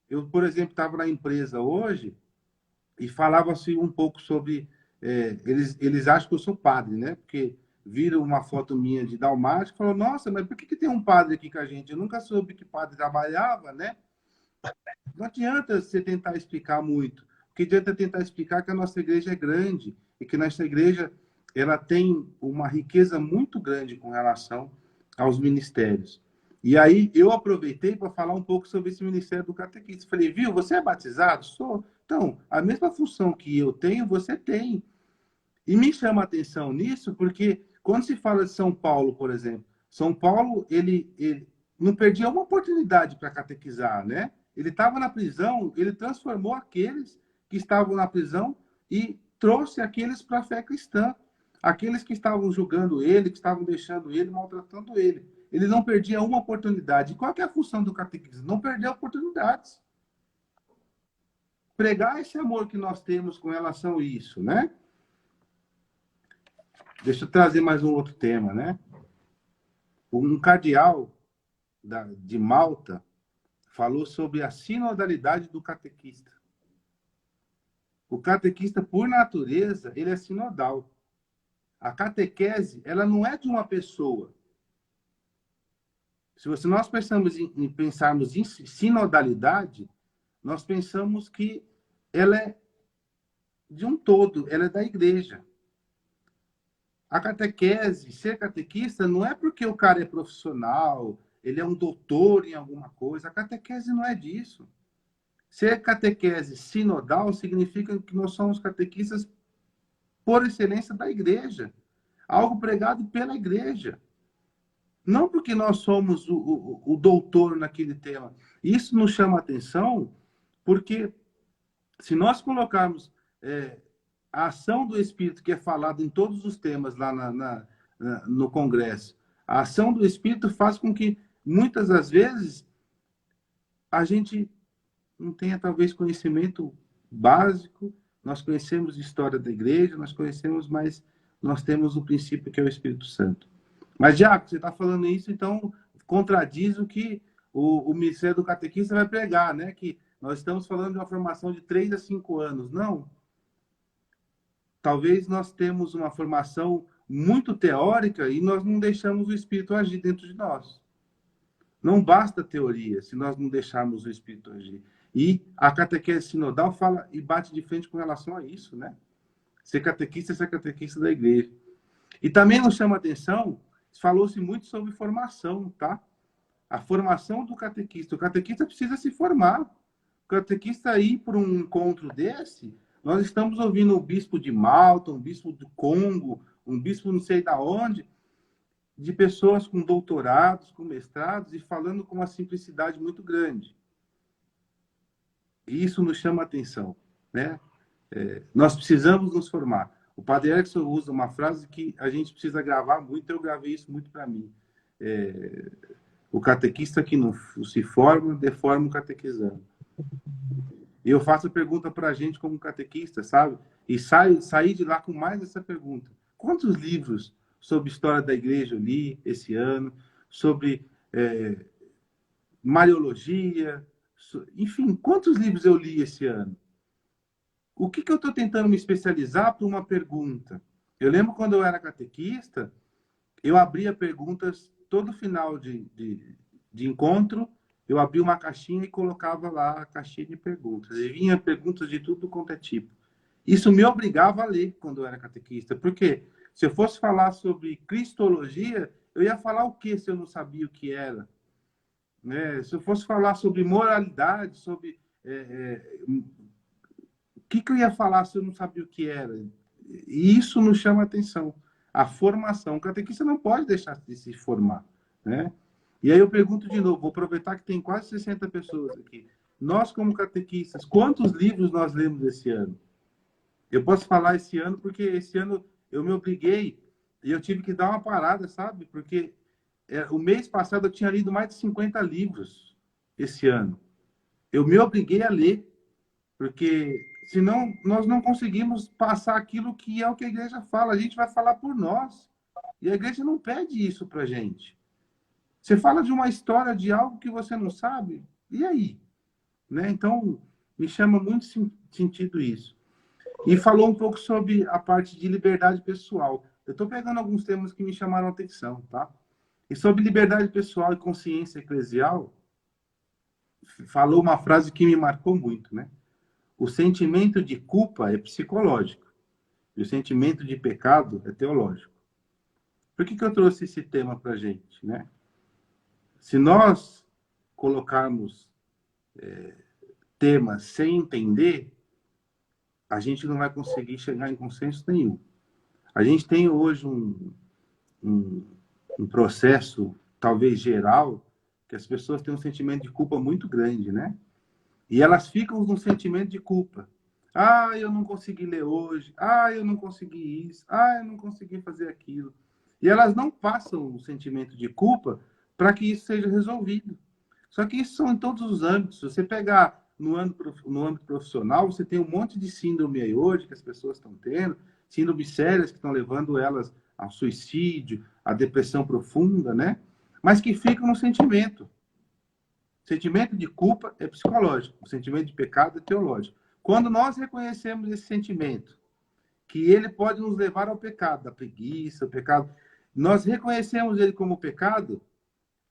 Eu, por exemplo, estava na empresa hoje e falava-se um pouco sobre... eles acham que eu sou padre, né? Porque viram uma foto minha de dalmático e falaram, nossa, mas por que tem um padre aqui com a gente? Eu nunca soube que padre trabalhava, né? Não adianta você tentar explicar muito. O que adianta tentar explicar que a nossa igreja é grande e que nossa igreja ela tem uma riqueza muito grande com relação aos ministérios. E aí eu aproveitei para falar um pouco sobre esse ministério do catequista. Falei, viu, você é batizado? Sou. Então, a mesma função que eu tenho, você tem. E me chama a atenção nisso porque quando se fala de São Paulo, por exemplo, São Paulo, ele não perdia uma oportunidade para catequizar, né? Ele estava na prisão, ele transformou aqueles que estavam na prisão e trouxe aqueles para a fé cristã. Aqueles que estavam julgando ele, que estavam deixando ele, maltratando ele. Ele não perdia uma oportunidade. E qual que é a função do catequista? Não perder oportunidades. Pregar esse amor que nós temos com relação a isso, né? Deixa eu trazer mais um outro tema, né? Um cardeal de Malta falou sobre a sinodalidade do catequista. O catequista, por natureza, ele é sinodal. A catequese, ela não é de uma pessoa. Se nós pensarmos em sinodalidade, nós pensamos que ela é de um todo, ela é da igreja. A catequese, ser catequista, não é porque o cara é profissional, ele é um doutor em alguma coisa. A catequese não é disso. Ser catequese sinodal significa que nós somos catequistas por excelência da igreja. Algo pregado pela igreja. Não porque nós somos o doutor naquele tema. Isso nos chama a atenção porque se nós colocarmos a ação do Espírito, que é falada em todos os temas lá no Congresso, a ação do Espírito faz com que, muitas das vezes, a gente não tenha, talvez, conhecimento básico. Nós conhecemos a história da igreja, nós conhecemos, mas nós temos o princípio que é o Espírito Santo. Mas, Diaco, você está falando isso, então contradiz o que o Ministério do Catequista vai pregar, né? Que nós estamos falando de uma formação de 3 a 5 anos. Não. Talvez nós temos uma formação muito teórica e nós não deixamos o Espírito agir dentro de nós. Não basta teoria se nós não deixarmos o Espírito agir. E a catequese sinodal fala e bate de frente com relação a isso, né? Ser catequista da igreja. E também nos chama a atenção, falou-se muito sobre formação, tá? A formação do catequista. O catequista precisa se formar. O catequista ir para um encontro desse, nós estamos ouvindo um bispo de Malta, um bispo do Congo, um bispo não sei da onde, de pessoas com doutorados, com mestrados, e falando com uma simplicidade muito grande. E isso nos chama a atenção, né? Nós precisamos nos formar. O Padre Erickson usa uma frase que a gente precisa gravar muito, eu gravei isso muito para mim. O catequista que não se forma, deforma o catequizando. E eu faço a pergunta para a gente como catequista, sabe? E sair de lá com mais essa pergunta. Quantos livros sobre história da igreja eu li esse ano? Sobre Mariologia? Enfim, quantos livros eu li esse ano? O que eu estou tentando me especializar para uma pergunta? Eu lembro quando eu era catequista, eu abria perguntas todo final de encontro, eu abria uma caixinha e colocava lá a caixinha de perguntas. E vinha perguntas de tudo quanto é tipo. Isso me obrigava a ler quando eu era catequista. Porque se eu fosse falar sobre cristologia, eu ia falar o que se eu não sabia o que era? Né? Se eu fosse falar sobre moralidade, sobre... o que eu ia falar se eu não sabia o que era? E isso nos chama a atenção. A formação. O catequista não pode deixar de se formar, né? E aí eu pergunto de novo, vou aproveitar que tem quase 60 pessoas aqui. Nós, como catequistas, quantos livros nós lemos esse ano? Eu posso falar esse ano porque esse ano eu me obriguei e eu tive que dar uma parada, sabe? Porque o mês passado eu tinha lido mais de 50 livros esse ano. Eu me obriguei a ler, porque senão nós não conseguimos passar aquilo que é o que a igreja fala. A gente vai falar por nós. E a igreja não pede isso para a gente. Você fala de uma história, de algo que você não sabe, e aí? Né? Então, me chama muito sentido isso. E falou um pouco sobre a parte de liberdade pessoal. Eu estou pegando alguns temas que me chamaram a atenção, tá? E sobre liberdade pessoal e consciência eclesial, falou uma frase que me marcou muito, né? O sentimento de culpa é psicológico e o sentimento de pecado é teológico. Por que eu trouxe esse tema para a gente, né? Se nós colocarmos temas sem entender, a gente não vai conseguir chegar em consenso nenhum. A gente tem hoje um processo, talvez geral, que as pessoas têm um sentimento de culpa muito grande, né? E elas ficam com um sentimento de culpa. Ah, eu não consegui ler hoje. Ah, eu não consegui isso. Ah, eu não consegui fazer aquilo. E elas não passam o sentimento de culpa para que isso seja resolvido. Só que isso são em todos os âmbitos. Se você pegar no âmbito profissional, você tem um monte de síndrome aí hoje que as pessoas estão tendo, síndromes sérias que estão levando elas ao suicídio, à depressão profunda, né? Mas que ficam no sentimento. O sentimento de culpa é psicológico, o sentimento de pecado é teológico. Quando nós reconhecemos esse sentimento, que ele pode nos levar ao pecado, da preguiça, o pecado, nós reconhecemos ele como pecado,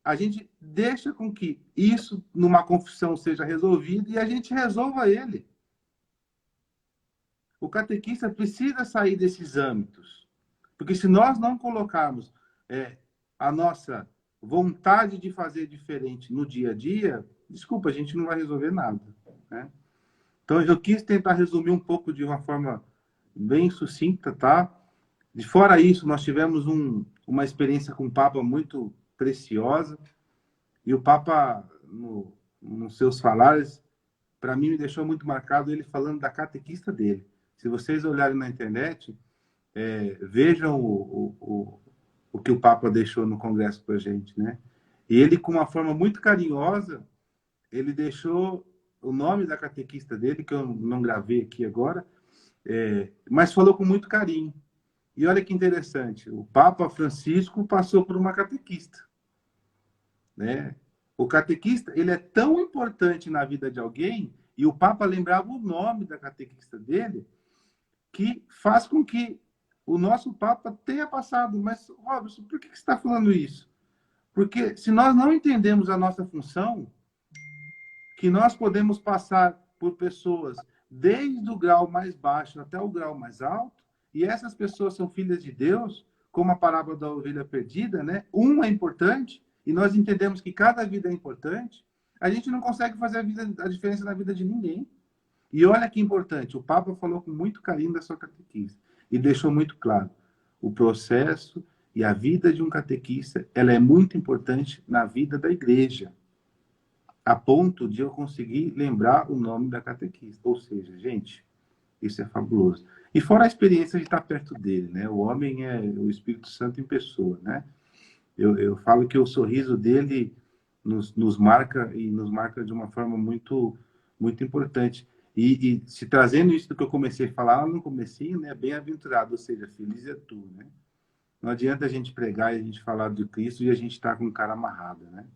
a gente deixa com que isso, numa confissão, seja resolvido e a gente resolva ele. O catequista precisa sair desses âmbitos. Porque se nós não colocarmos a nossa vontade de fazer diferente no dia a dia, desculpa, a gente não vai resolver nada, né? Então, eu quis tentar resumir um pouco de uma forma bem sucinta, tá? De fora isso, nós tivemos uma experiência com o Papa muito preciosa. E o Papa, nos seus falares, para mim, me deixou muito marcado ele falando da catequista dele. Se vocês olharem na internet, vejam o que o Papa deixou no Congresso para a gente, né? E ele, com uma forma muito carinhosa, ele deixou o nome da catequista dele, que eu não gravei aqui agora, mas falou com muito carinho. E olha que interessante, o Papa Francisco passou por uma catequista, né? O catequista, ele é tão importante na vida de alguém, e o Papa lembrava o nome da catequista dele, que faz com que o nosso Papa tenha passado. Mas, Robson, por que você está falando isso? Porque se nós não entendemos a nossa função, que nós podemos passar por pessoas desde o grau mais baixo até o grau mais alto, e essas pessoas são filhas de Deus, como a parábola da ovelha perdida, né? Um é importante, e nós entendemos que cada vida é importante, a gente não consegue fazer a diferença na vida de ninguém. E olha que importante, o Papa falou com muito carinho da sua catequista, e deixou muito claro, o processo e a vida de um catequista, ela é muito importante na vida da igreja, a ponto de eu conseguir lembrar o nome da catequista. Ou seja, gente, isso é fabuloso. E fora a experiência de estar perto dele, né? O homem é o Espírito Santo em pessoa, né? Eu falo que o sorriso dele nos marca, e nos marca de uma forma muito, muito importante. E se trazendo isso do que eu comecei a falar no comecinho, né? Bem-aventurado, ou seja, feliz é tu, né? Não adianta a gente pregar e a gente falar de Cristo e a gente estar com o cara amarrado, né?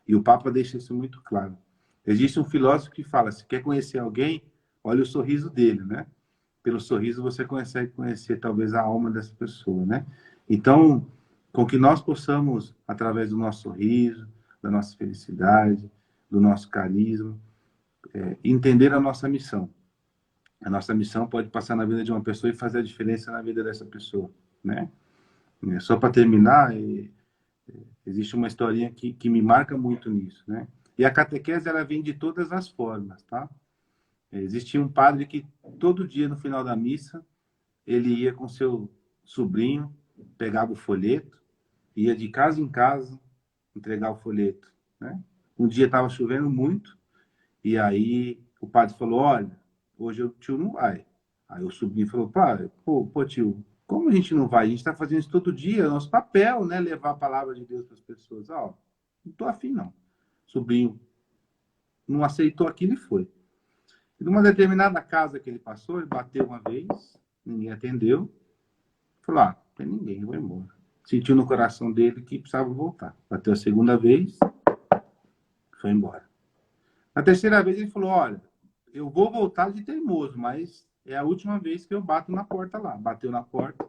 E o Papa deixa isso muito claro. Existe um filósofo que fala, se quer conhecer alguém, olha o sorriso dele, né? Pelo sorriso você consegue conhecer talvez a alma dessa pessoa, né? Então, com que nós possamos, através do nosso sorriso, da nossa felicidade, do nosso carisma, entender a nossa missão. A nossa missão pode passar na vida de uma pessoa e fazer a diferença na vida dessa pessoa, né? Só para terminar, existe uma historinha que me marca muito nisso, né? E a catequese, ela vem de todas as formas, tá? Existia um padre que todo dia, no final da missa, ele ia com seu sobrinho, pegava o folheto, ia de casa em casa entregar o folheto, né? Um dia estava chovendo muito, e aí o padre falou, olha, hoje o tio não vai. Aí o sobrinho falou, pô, tio, como a gente não vai? A gente está fazendo isso todo dia, é nosso papel, né? Levar a palavra de Deus para as pessoas. Ó, não estou afim, não. O sobrinho não aceitou aquilo e foi. E numa determinada casa que ele passou, ele bateu uma vez, ninguém atendeu. Falou, não tem ninguém, eu vou embora. Sentiu no coração dele que precisava voltar. Bateu a segunda vez, foi embora. Na terceira vez ele falou, olha, eu vou voltar de teimoso, mas é a última vez que eu bato na porta lá. Bateu na porta,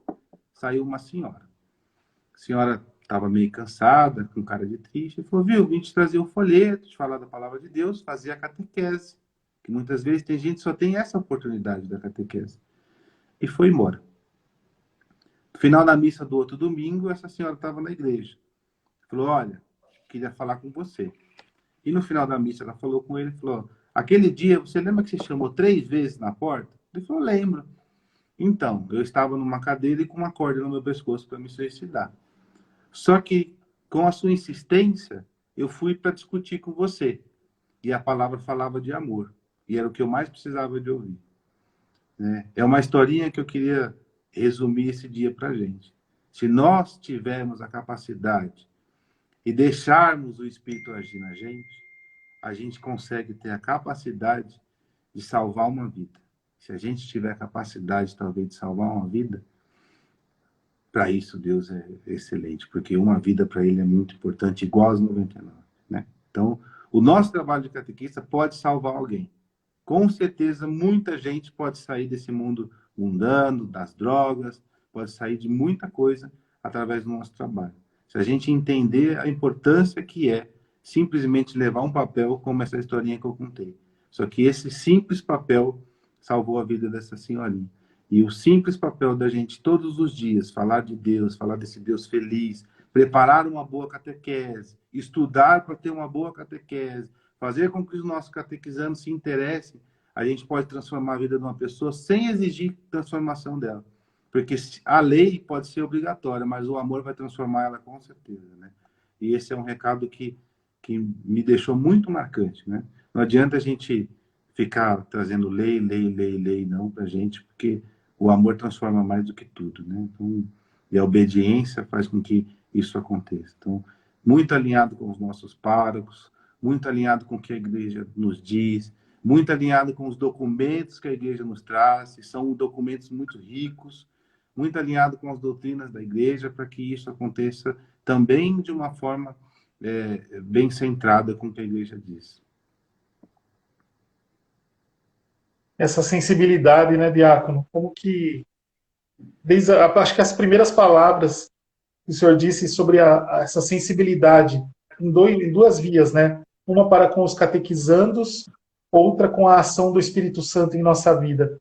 saiu uma senhora. A senhora estava meio cansada, com cara de triste. Ele falou, viu, vim te trazer um folheto, te falar da palavra de Deus, fazer a catequese. Que muitas vezes tem gente que só tem essa oportunidade da catequese. E foi embora. No final da missa do outro domingo, essa senhora estava na igreja. Falou, olha, queria falar com você. E no final da missa ela falou com ele, falou, aquele dia, você lembra que você chamou 3 vezes na porta? Ele falou, lembro. Então, eu estava numa cadeira e com uma corda no meu pescoço para me suicidar. Só que, com a sua insistência, eu fui para discutir com você. E a palavra falava de amor. E era o que eu mais precisava de ouvir. É uma historinha que eu queria resumir esse dia para a gente. Se nós tivermos a capacidade e deixarmos o Espírito agir na gente, a gente consegue ter a capacidade de salvar uma vida. Se a gente tiver a capacidade, talvez, de salvar uma vida, para isso Deus é excelente, porque uma vida para Ele é muito importante, igual às 99, né? Então, o nosso trabalho de catequista pode salvar alguém. Com certeza, muita gente pode sair desse mundo mundano, das drogas, pode sair de muita coisa através do nosso trabalho. Se a gente entender a importância que é simplesmente levar um papel como essa historinha que eu contei. Só que esse simples papel salvou a vida dessa senhorinha. E o simples papel da gente todos os dias falar de Deus, falar desse Deus feliz, preparar uma boa catequese, estudar para ter uma boa catequese, fazer com que os nossos catequizandos se interessem, a gente pode transformar a vida de uma pessoa sem exigir transformação dela. Porque a lei pode ser obrigatória, mas o amor vai transformar ela com certeza, né? E esse é um recado que me deixou muito marcante, né? Não adianta a gente ficar trazendo lei, não para a gente, porque o amor transforma mais do que tudo, né? Então, e a obediência faz com que isso aconteça. Então, muito alinhado com os nossos párocos, muito alinhado com o que a igreja nos diz, muito alinhado com os documentos que a igreja nos traz, e são documentos muito ricos, muito alinhado com as doutrinas da igreja, para que isso aconteça também de uma forma bem centrada com o que a igreja diz. Essa sensibilidade, né, diácono? Como que, acho que as primeiras palavras que o senhor disse sobre essa sensibilidade em 2 vias, né? uma para com os catequizandos, outra com a ação do Espírito Santo em nossa vida.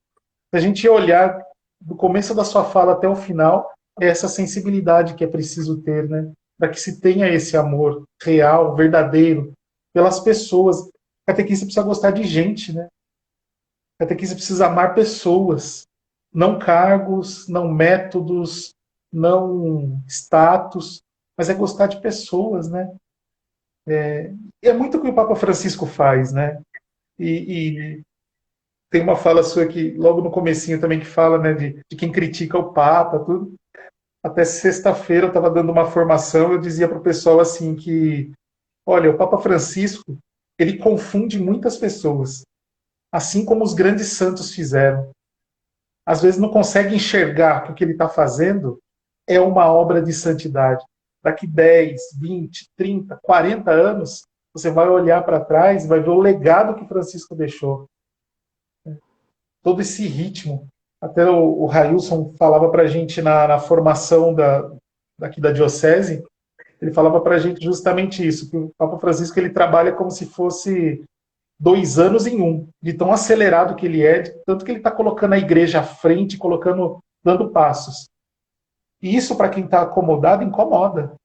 Se a gente olhar do começo da sua fala até o final, é essa sensibilidade que é preciso ter, né? Para que se tenha esse amor real, verdadeiro, pelas pessoas. O catequista precisa gostar de gente, né? O catequista precisa amar pessoas, não cargos, não métodos, não status, mas é gostar de pessoas, né? E é muito o que o Papa Francisco faz, né? E tem uma fala sua que logo no comecinho também que fala, né, de quem critica o Papa, tudo. Até sexta-feira eu estava dando uma formação, eu dizia para o pessoal assim que, olha, o Papa Francisco, ele confunde muitas pessoas, assim como os grandes santos fizeram. Às vezes não consegue enxergar que o que ele está fazendo é uma obra de santidade. Daqui 10, 20, 30, 40 anos, você vai olhar para trás e vai ver o legado que Francisco deixou. Todo esse ritmo. Até o Railson falava para a gente na formação daqui da diocese, ele falava para a gente justamente isso, que o Papa Francisco ele trabalha como se fosse 2 anos em um, de tão acelerado que ele é, de tanto que ele está colocando a igreja à frente, colocando, dando passos. E isso, para quem está acomodado, incomoda.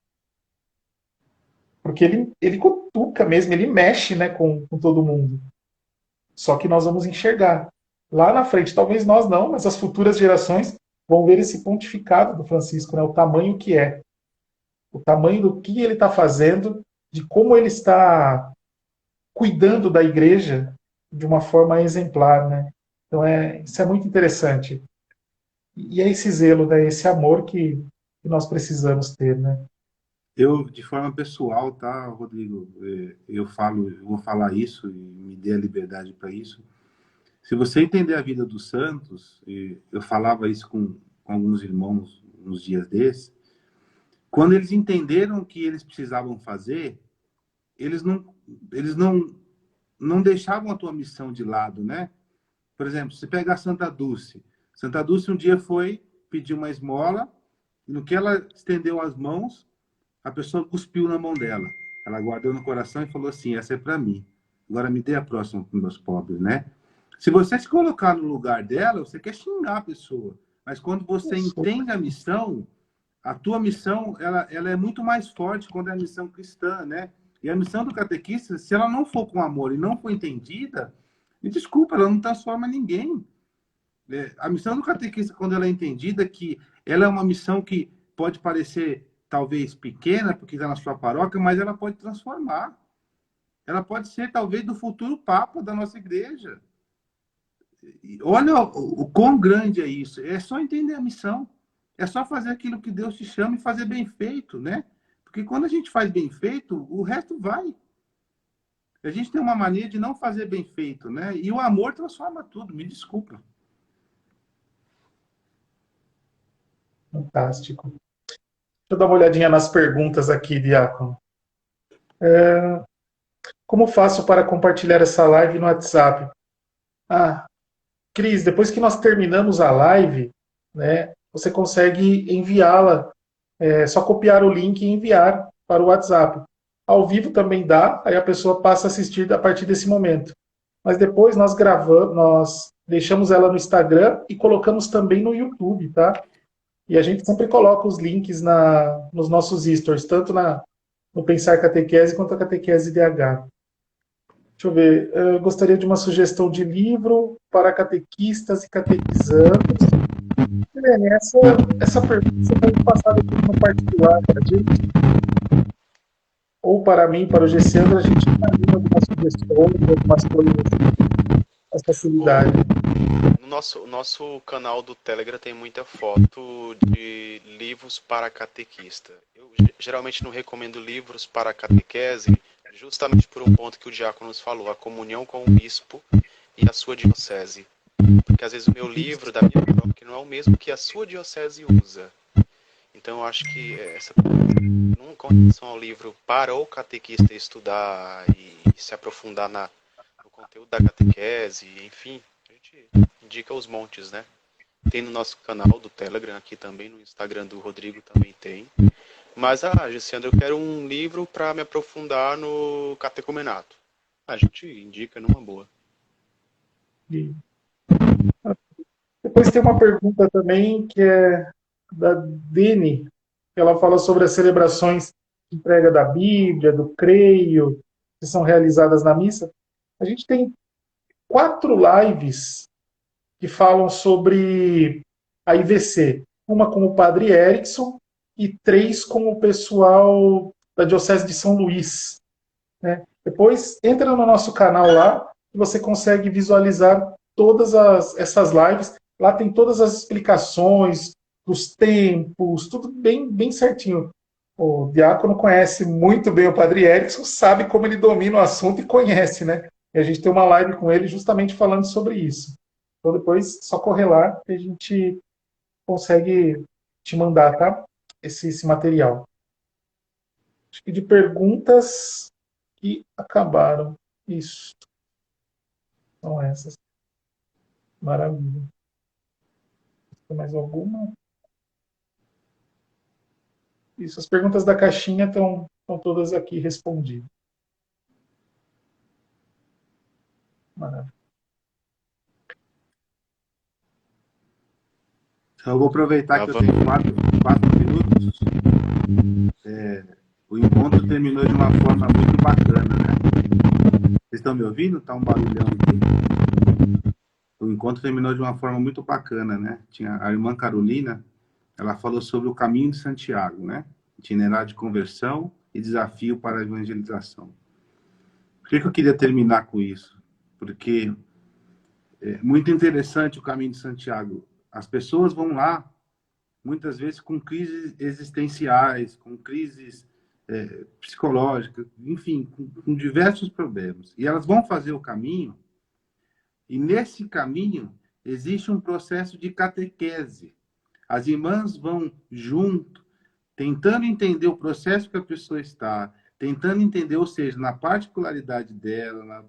Porque ele cutuca mesmo, ele mexe, né, com todo mundo. Só que nós vamos enxergar. Lá na frente, talvez nós não, mas as futuras gerações vão ver esse pontificado do Francisco, né, o tamanho que é. O tamanho do que ele está fazendo, de como ele está cuidando da igreja de uma forma exemplar, né? Então isso é muito interessante. E é esse zelo, né? Esse amor que nós precisamos ter, né? Eu, de forma pessoal, tá, Rodrigo, eu vou falar isso e me dê a liberdade para isso. Se você entender a vida dos santos, eu falava isso com alguns irmãos uns dias desses, quando eles entenderam o que eles precisavam fazer, eles não deixavam a tua missão de lado, né? Por exemplo, você pega a Santa Dulce. Santa Dulce um dia foi pedir uma esmola, e no que ela estendeu as mãos, a pessoa cuspiu na mão dela. Ela guardou no coração e falou assim: essa é para mim. Agora me dê a próxima para os meus pobres, né? Se você se colocar no lugar dela, você quer xingar a pessoa. Mas quando você entende a missão, a tua missão ela é muito mais forte quando é a missão cristã, né? E a missão do catequista, se ela não for com amor e não for entendida, me desculpa, ela não transforma ninguém. A missão do catequista, quando ela é entendida, que ela é uma missão que pode parecer talvez pequena, porque está na sua paróquia, mas ela pode transformar. Ela pode ser, talvez, do futuro Papa da nossa igreja. E olha o quão grande é isso. É só entender a missão. É só fazer aquilo que Deus te chama e fazer bem feito, né? Porque quando a gente faz bem feito, o resto vai. A gente tem uma mania de não fazer bem feito, né? E o amor transforma tudo, me desculpa. Fantástico. Deixa eu dar uma olhadinha nas perguntas aqui, Diácono. Como faço para compartilhar essa live no WhatsApp? Ah, Cris, depois que nós terminamos a live, né, você consegue enviá-la. É só copiar o link e enviar para o WhatsApp. Ao vivo também dá, aí a pessoa passa a assistir a partir desse momento. Mas depois nós gravamos, nós deixamos ela no Instagram e colocamos também no YouTube, tá? E a gente sempre coloca os links nos nossos stories, tanto no Pensar Catequese quanto a Catequese DH. Deixa eu ver, eu gostaria de uma sugestão de livro para catequistas e catequizandos. Essa pergunta você pode passar depois no particular para a gente, ou para mim, para o Gessiano, a gente imagina algumas sugestões, algumas coisas, com facilidade. No nosso canal do Telegram tem muita foto de livros para catequista. Eu geralmente não recomendo livros para catequese, justamente por um ponto que o diácono nos falou, a comunhão com o bispo e a sua diocese. Porque às vezes o meu livro da minha paróquia não é o mesmo que a sua diocese usa. Então eu acho que com relação ao livro para o catequista estudar e se aprofundar no conteúdo da catequese, enfim, a gente indica os montes, né? Tem no nosso canal do Telegram aqui também, no Instagram do Rodrigo também tem. Mas, Gessiandro, eu quero um livro para me aprofundar no catecumenato. A gente indica numa boa. E depois tem uma pergunta também que é da Dene, que ela fala sobre as celebrações de entrega da Bíblia, do creio, que são realizadas na missa. A gente tem 4 lives que falam sobre a IVC. Uma com o padre Erickson e 3 com o pessoal da Diocese de São Luís. Né? Depois, entra no nosso canal lá e você consegue visualizar todas essas lives. Lá tem todas as explicações dos tempos, tudo bem, bem certinho. O diácono conhece muito bem o padre Erickson, sabe como ele domina o assunto e conhece, né? E a gente tem uma live com ele justamente falando sobre isso. Então depois só correr lá que a gente consegue te mandar, tá? Esse material. Acho que de perguntas que acabaram. Isso. São essas. Maravilha. Tem mais alguma? Isso. As perguntas da caixinha estão todas aqui respondidas. Maravilha. Então, eu vou aproveitar que eu tenho 4 minutos. O encontro terminou de uma forma muito bacana, né? Vocês estão me ouvindo? Tá um barulhão aqui. O encontro terminou de uma forma muito bacana, né? Tinha a irmã Carolina, ela falou sobre o caminho de Santiago, né? Itinerário de conversão e desafio para a evangelização. Por que eu queria terminar com isso? Porque é muito interessante o caminho de Santiago. As pessoas vão lá, muitas vezes, com crises existenciais, com crises psicológicas, enfim, com diversos problemas. E elas vão fazer o caminho, e nesse caminho existe um processo de catequese. As irmãs vão junto, tentando entender o processo que a pessoa está, tentando entender, ou seja, na particularidade dela,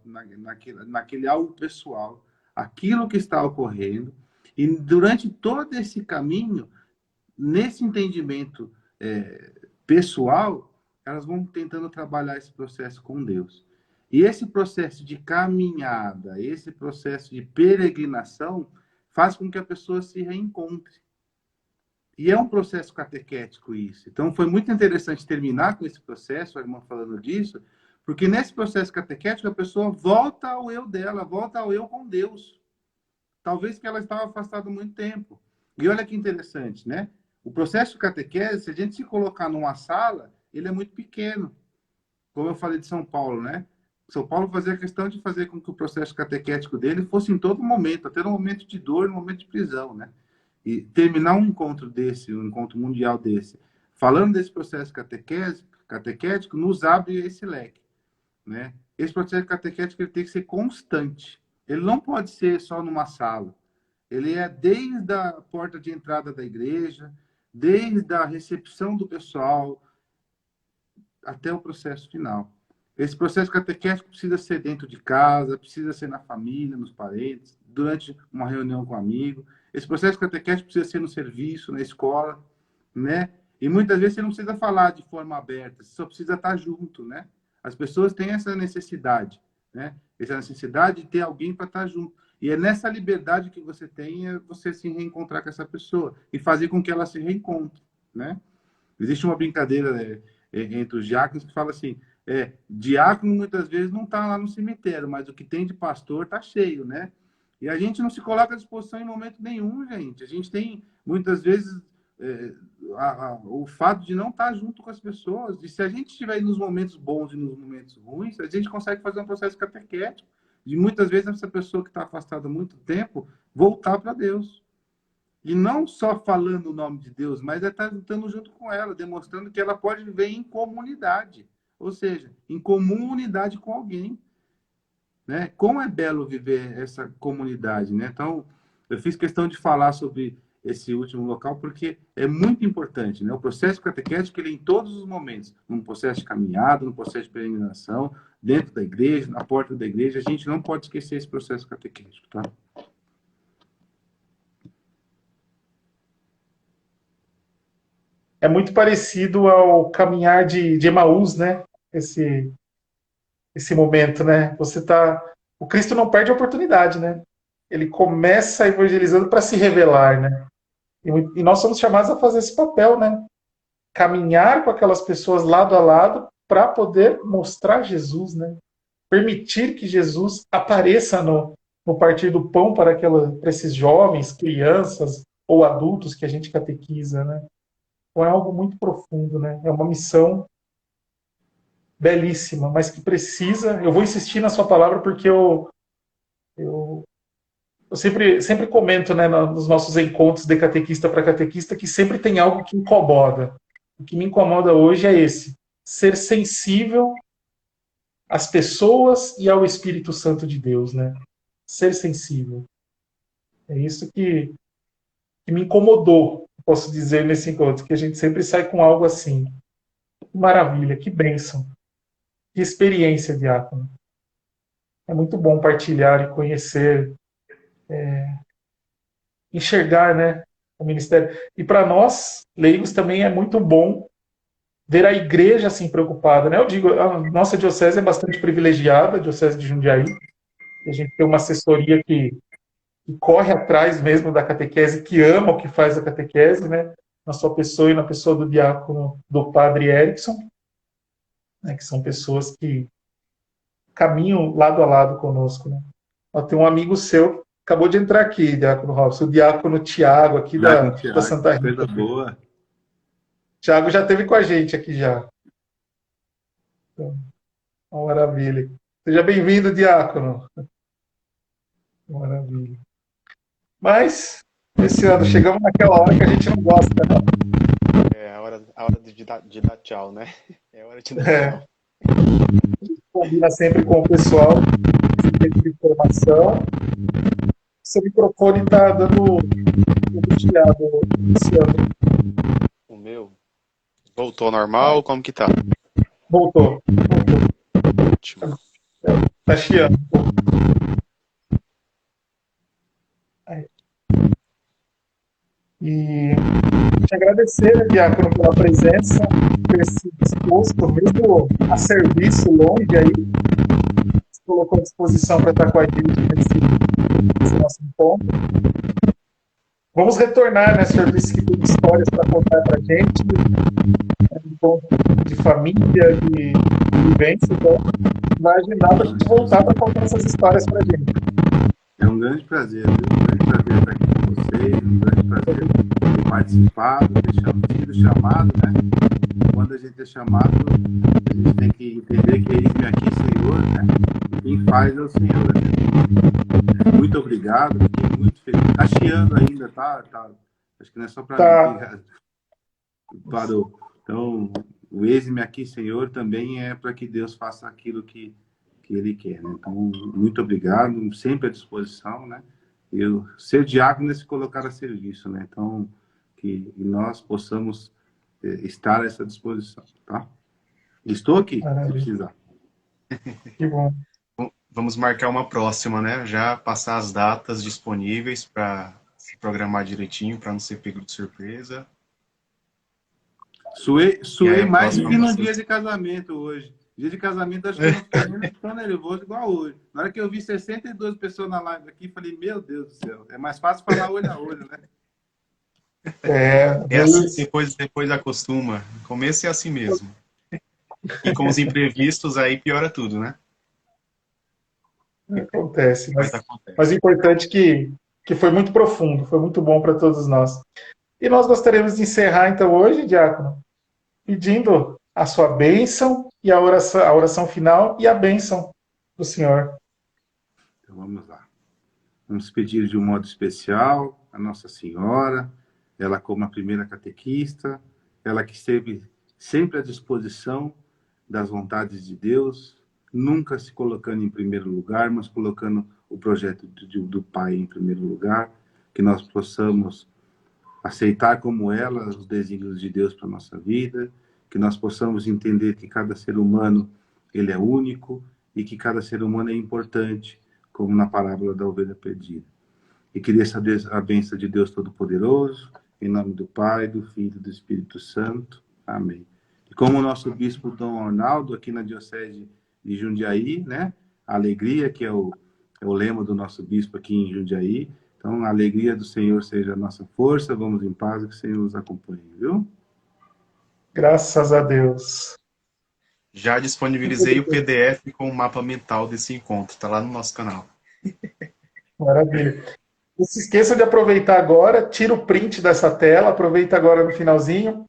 naquele algo pessoal, aquilo que está ocorrendo. E durante todo esse caminho, nesse entendimento pessoal, elas vão tentando trabalhar esse processo com Deus. E esse processo de caminhada, esse processo de peregrinação, faz com que a pessoa se reencontre. E é um processo catequético isso. Então, foi muito interessante terminar com esse processo, a irmã falando disso, porque nesse processo catequético a pessoa volta ao eu dela, volta ao eu com Deus. Talvez que ela estava afastada há muito tempo. E olha que interessante, né? O processo de catequese, se a gente se colocar numa sala, ele é muito pequeno. Como eu falei de São Paulo, né? São Paulo fazia questão de fazer com que o processo catequético dele fosse em todo momento, até no momento de dor, no momento de prisão, né? E terminar um encontro desse, um encontro mundial desse, falando desse processo catequético, nos abre esse leque, né? Esse processo catequético ele tem que ser constante. Ele não pode ser só numa sala. Ele é desde a porta de entrada da igreja, desde a recepção do pessoal, até o processo final. Esse processo catequético precisa ser dentro de casa, precisa ser na família, nos parentes, durante uma reunião com um amigo. Esse processo catequético precisa ser no serviço, na escola, né? E muitas vezes você não precisa falar de forma aberta, você só precisa estar junto, né? As pessoas têm essa necessidade, né? Essa necessidade de ter alguém para estar junto. E é nessa liberdade que você tem você se reencontrar com essa pessoa e fazer com que ela se reencontre, né? Existe uma brincadeira entre os diáconos que fala assim, diácono muitas vezes não está lá no cemitério, mas o que tem de pastor está cheio, né? E a gente não se coloca à disposição em momento nenhum, gente. A gente tem, muitas vezes, o fato de não estar junto com as pessoas. E se a gente estiver nos momentos bons e nos momentos ruins, a gente consegue fazer um processo catequético. De muitas vezes essa pessoa que está afastada há muito tempo voltar para Deus. E não só falando o nome de Deus, mas estar lutando junto com ela, demonstrando que ela pode viver em comunidade. Ou seja, em comunidade com alguém. Né? Como é belo viver essa comunidade, né? Então, eu fiz questão de falar sobre esse último local porque é muito importante, né? O processo catequético ele é em todos os momentos, num processo de caminhada, num processo de peregrinação, dentro da igreja, na porta da igreja, a gente não pode esquecer esse processo catequético, tá? é muito parecido ao caminhar de Emaús, né? Esse momento, né? O Cristo não perde a oportunidade, né? Ele começa evangelizando para se revelar, né? E nós somos chamados a fazer esse papel, né? Caminhar com aquelas pessoas lado a lado para poder mostrar Jesus, né? Permitir que Jesus apareça no partir do pão para esses jovens, crianças ou adultos que a gente catequiza, né? Então é algo muito profundo, né? É uma missão belíssima, mas que precisa. Eu vou insistir na sua palavra porque eu, eu sempre comento, né, nos nossos encontros de catequista para catequista que sempre tem algo que incomoda. O que me incomoda hoje é ser sensível às pessoas e ao Espírito Santo de Deus, né? Ser sensível. É isso que me incomodou, posso dizer, nesse encontro, que a gente sempre sai com algo assim. Que maravilha, que bênção, que experiência, diácono. É muito bom partilhar e conhecer, enxergar, né, o ministério. E para nós, leigos, também é muito bom ver a igreja assim preocupada, né? Eu digo, a nossa diocese é bastante privilegiada, a diocese de Jundiaí. A gente tem uma assessoria que corre atrás mesmo da catequese, que ama o que faz a catequese, né? Na sua pessoa e na pessoa do diácono, do padre Erickson, né? Que são pessoas que caminham lado a lado conosco, né? Ó, tem um amigo seu, acabou de entrar aqui, diácono Robson, o diácono Tiago, aqui Já com o da Thiago, Santa coisa Rita. boa. Tiago já esteve com a gente aqui já. Então, uma maravilha. Seja bem-vindo, diácono. Maravilha. Mas, esse ano, chegamos naquela hora que a gente não gosta, É a hora de dar tchau, né? É a hora de dar né? tchau. Combina sempre com o pessoal, esse tipo de informação. Seu microfone está dando um chiado, Luciano. O meu voltou ao normal? Como que tá? Voltou. Ótimo. Tá chiando. E te agradecer, né, Diácono, pela presença, ter se disposto, mesmo a serviço longe aí, se colocou à disposição para estar com a gente nesse nosso encontro. Vamos retornar, né, senhor disse que tem histórias para contar para a gente, né, encontro de família, de vivência, então vai agendar para a gente voltar para contar essas histórias para a gente. É um grande prazer, viu? Um grande prazer estar aqui com vocês, um grande prazer ter participado, ter sido chamado, né? Quando a gente é chamado, a gente tem que entender que eis-me aqui, Senhor, né? Quem faz é o Senhor, né? Muito obrigado, fiquei muito feliz. Tá chiando ainda, tá? Acho que não é só para Tá. mim. Parou. Então, o eis-me aqui, Senhor, também é para que Deus faça aquilo que Ele quer, né? Então, muito obrigado, sempre à disposição, né? Ser diácono é se colocar a serviço, né? Então, que nós possamos estar a essa disposição, tá? Estou aqui, se Maravilha. precisar. Que bom. Vamos marcar uma próxima, né? Já passar as datas disponíveis para se programar direitinho, para não ser pego de surpresa. Suei mais do que no vocês... dia de casamento hoje. Dia de casamento, acho que eu não fiquei nem tão nervoso igual hoje. Na hora que eu vi 62 pessoas na live aqui, falei, meu Deus do céu, é mais fácil falar olho a olho, né? É assim, depois acostuma. No começo é assim mesmo. E com os imprevistos aí piora tudo, né? Acontece, Mas mas o acontece. importante é que foi muito profundo, foi muito bom para todos nós. E nós gostaríamos de encerrar, então, hoje, Diácono, pedindo a sua bênção e a oração final e a bênção do Senhor. Então vamos lá. Vamos pedir de um modo especial a Nossa Senhora, ela como a primeira catequista, ela que esteve sempre à disposição das vontades de Deus, nunca se colocando em primeiro lugar, mas colocando o projeto do Pai em primeiro lugar, que nós possamos aceitar como ela os desígnios de Deus para a nossa vida, que nós possamos entender que cada ser humano ele é único e que cada ser humano é importante, como na parábola da ovelha perdida. E que desça a bênção de Deus Todo-Poderoso, Em nome do Pai, do Filho e do Espírito Santo. Amém. E como o nosso bispo Dom Arnaldo, aqui na Diocese de Jundiaí, né? A alegria, que é o lema do nosso bispo aqui em Jundiaí. Então, a alegria do Senhor seja a nossa força. Vamos em paz, que o Senhor nos acompanhe, viu? Graças a Deus. Já disponibilizei o PDF com o mapa mental desse encontro. Está lá no nosso canal. Maravilha. Não se esqueça de aproveitar agora, tira o print dessa tela, aproveita agora no finalzinho,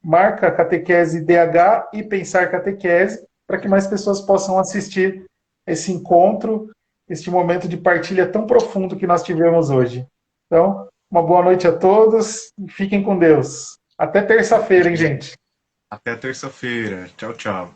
marca Catequese DH e Pensar Catequese, para que mais pessoas possam assistir esse encontro, este momento de partilha tão profundo que nós tivemos hoje. Então, uma boa noite a todos e fiquem com Deus. Até terça-feira, hein, gente? Até terça-feira. Tchau, tchau.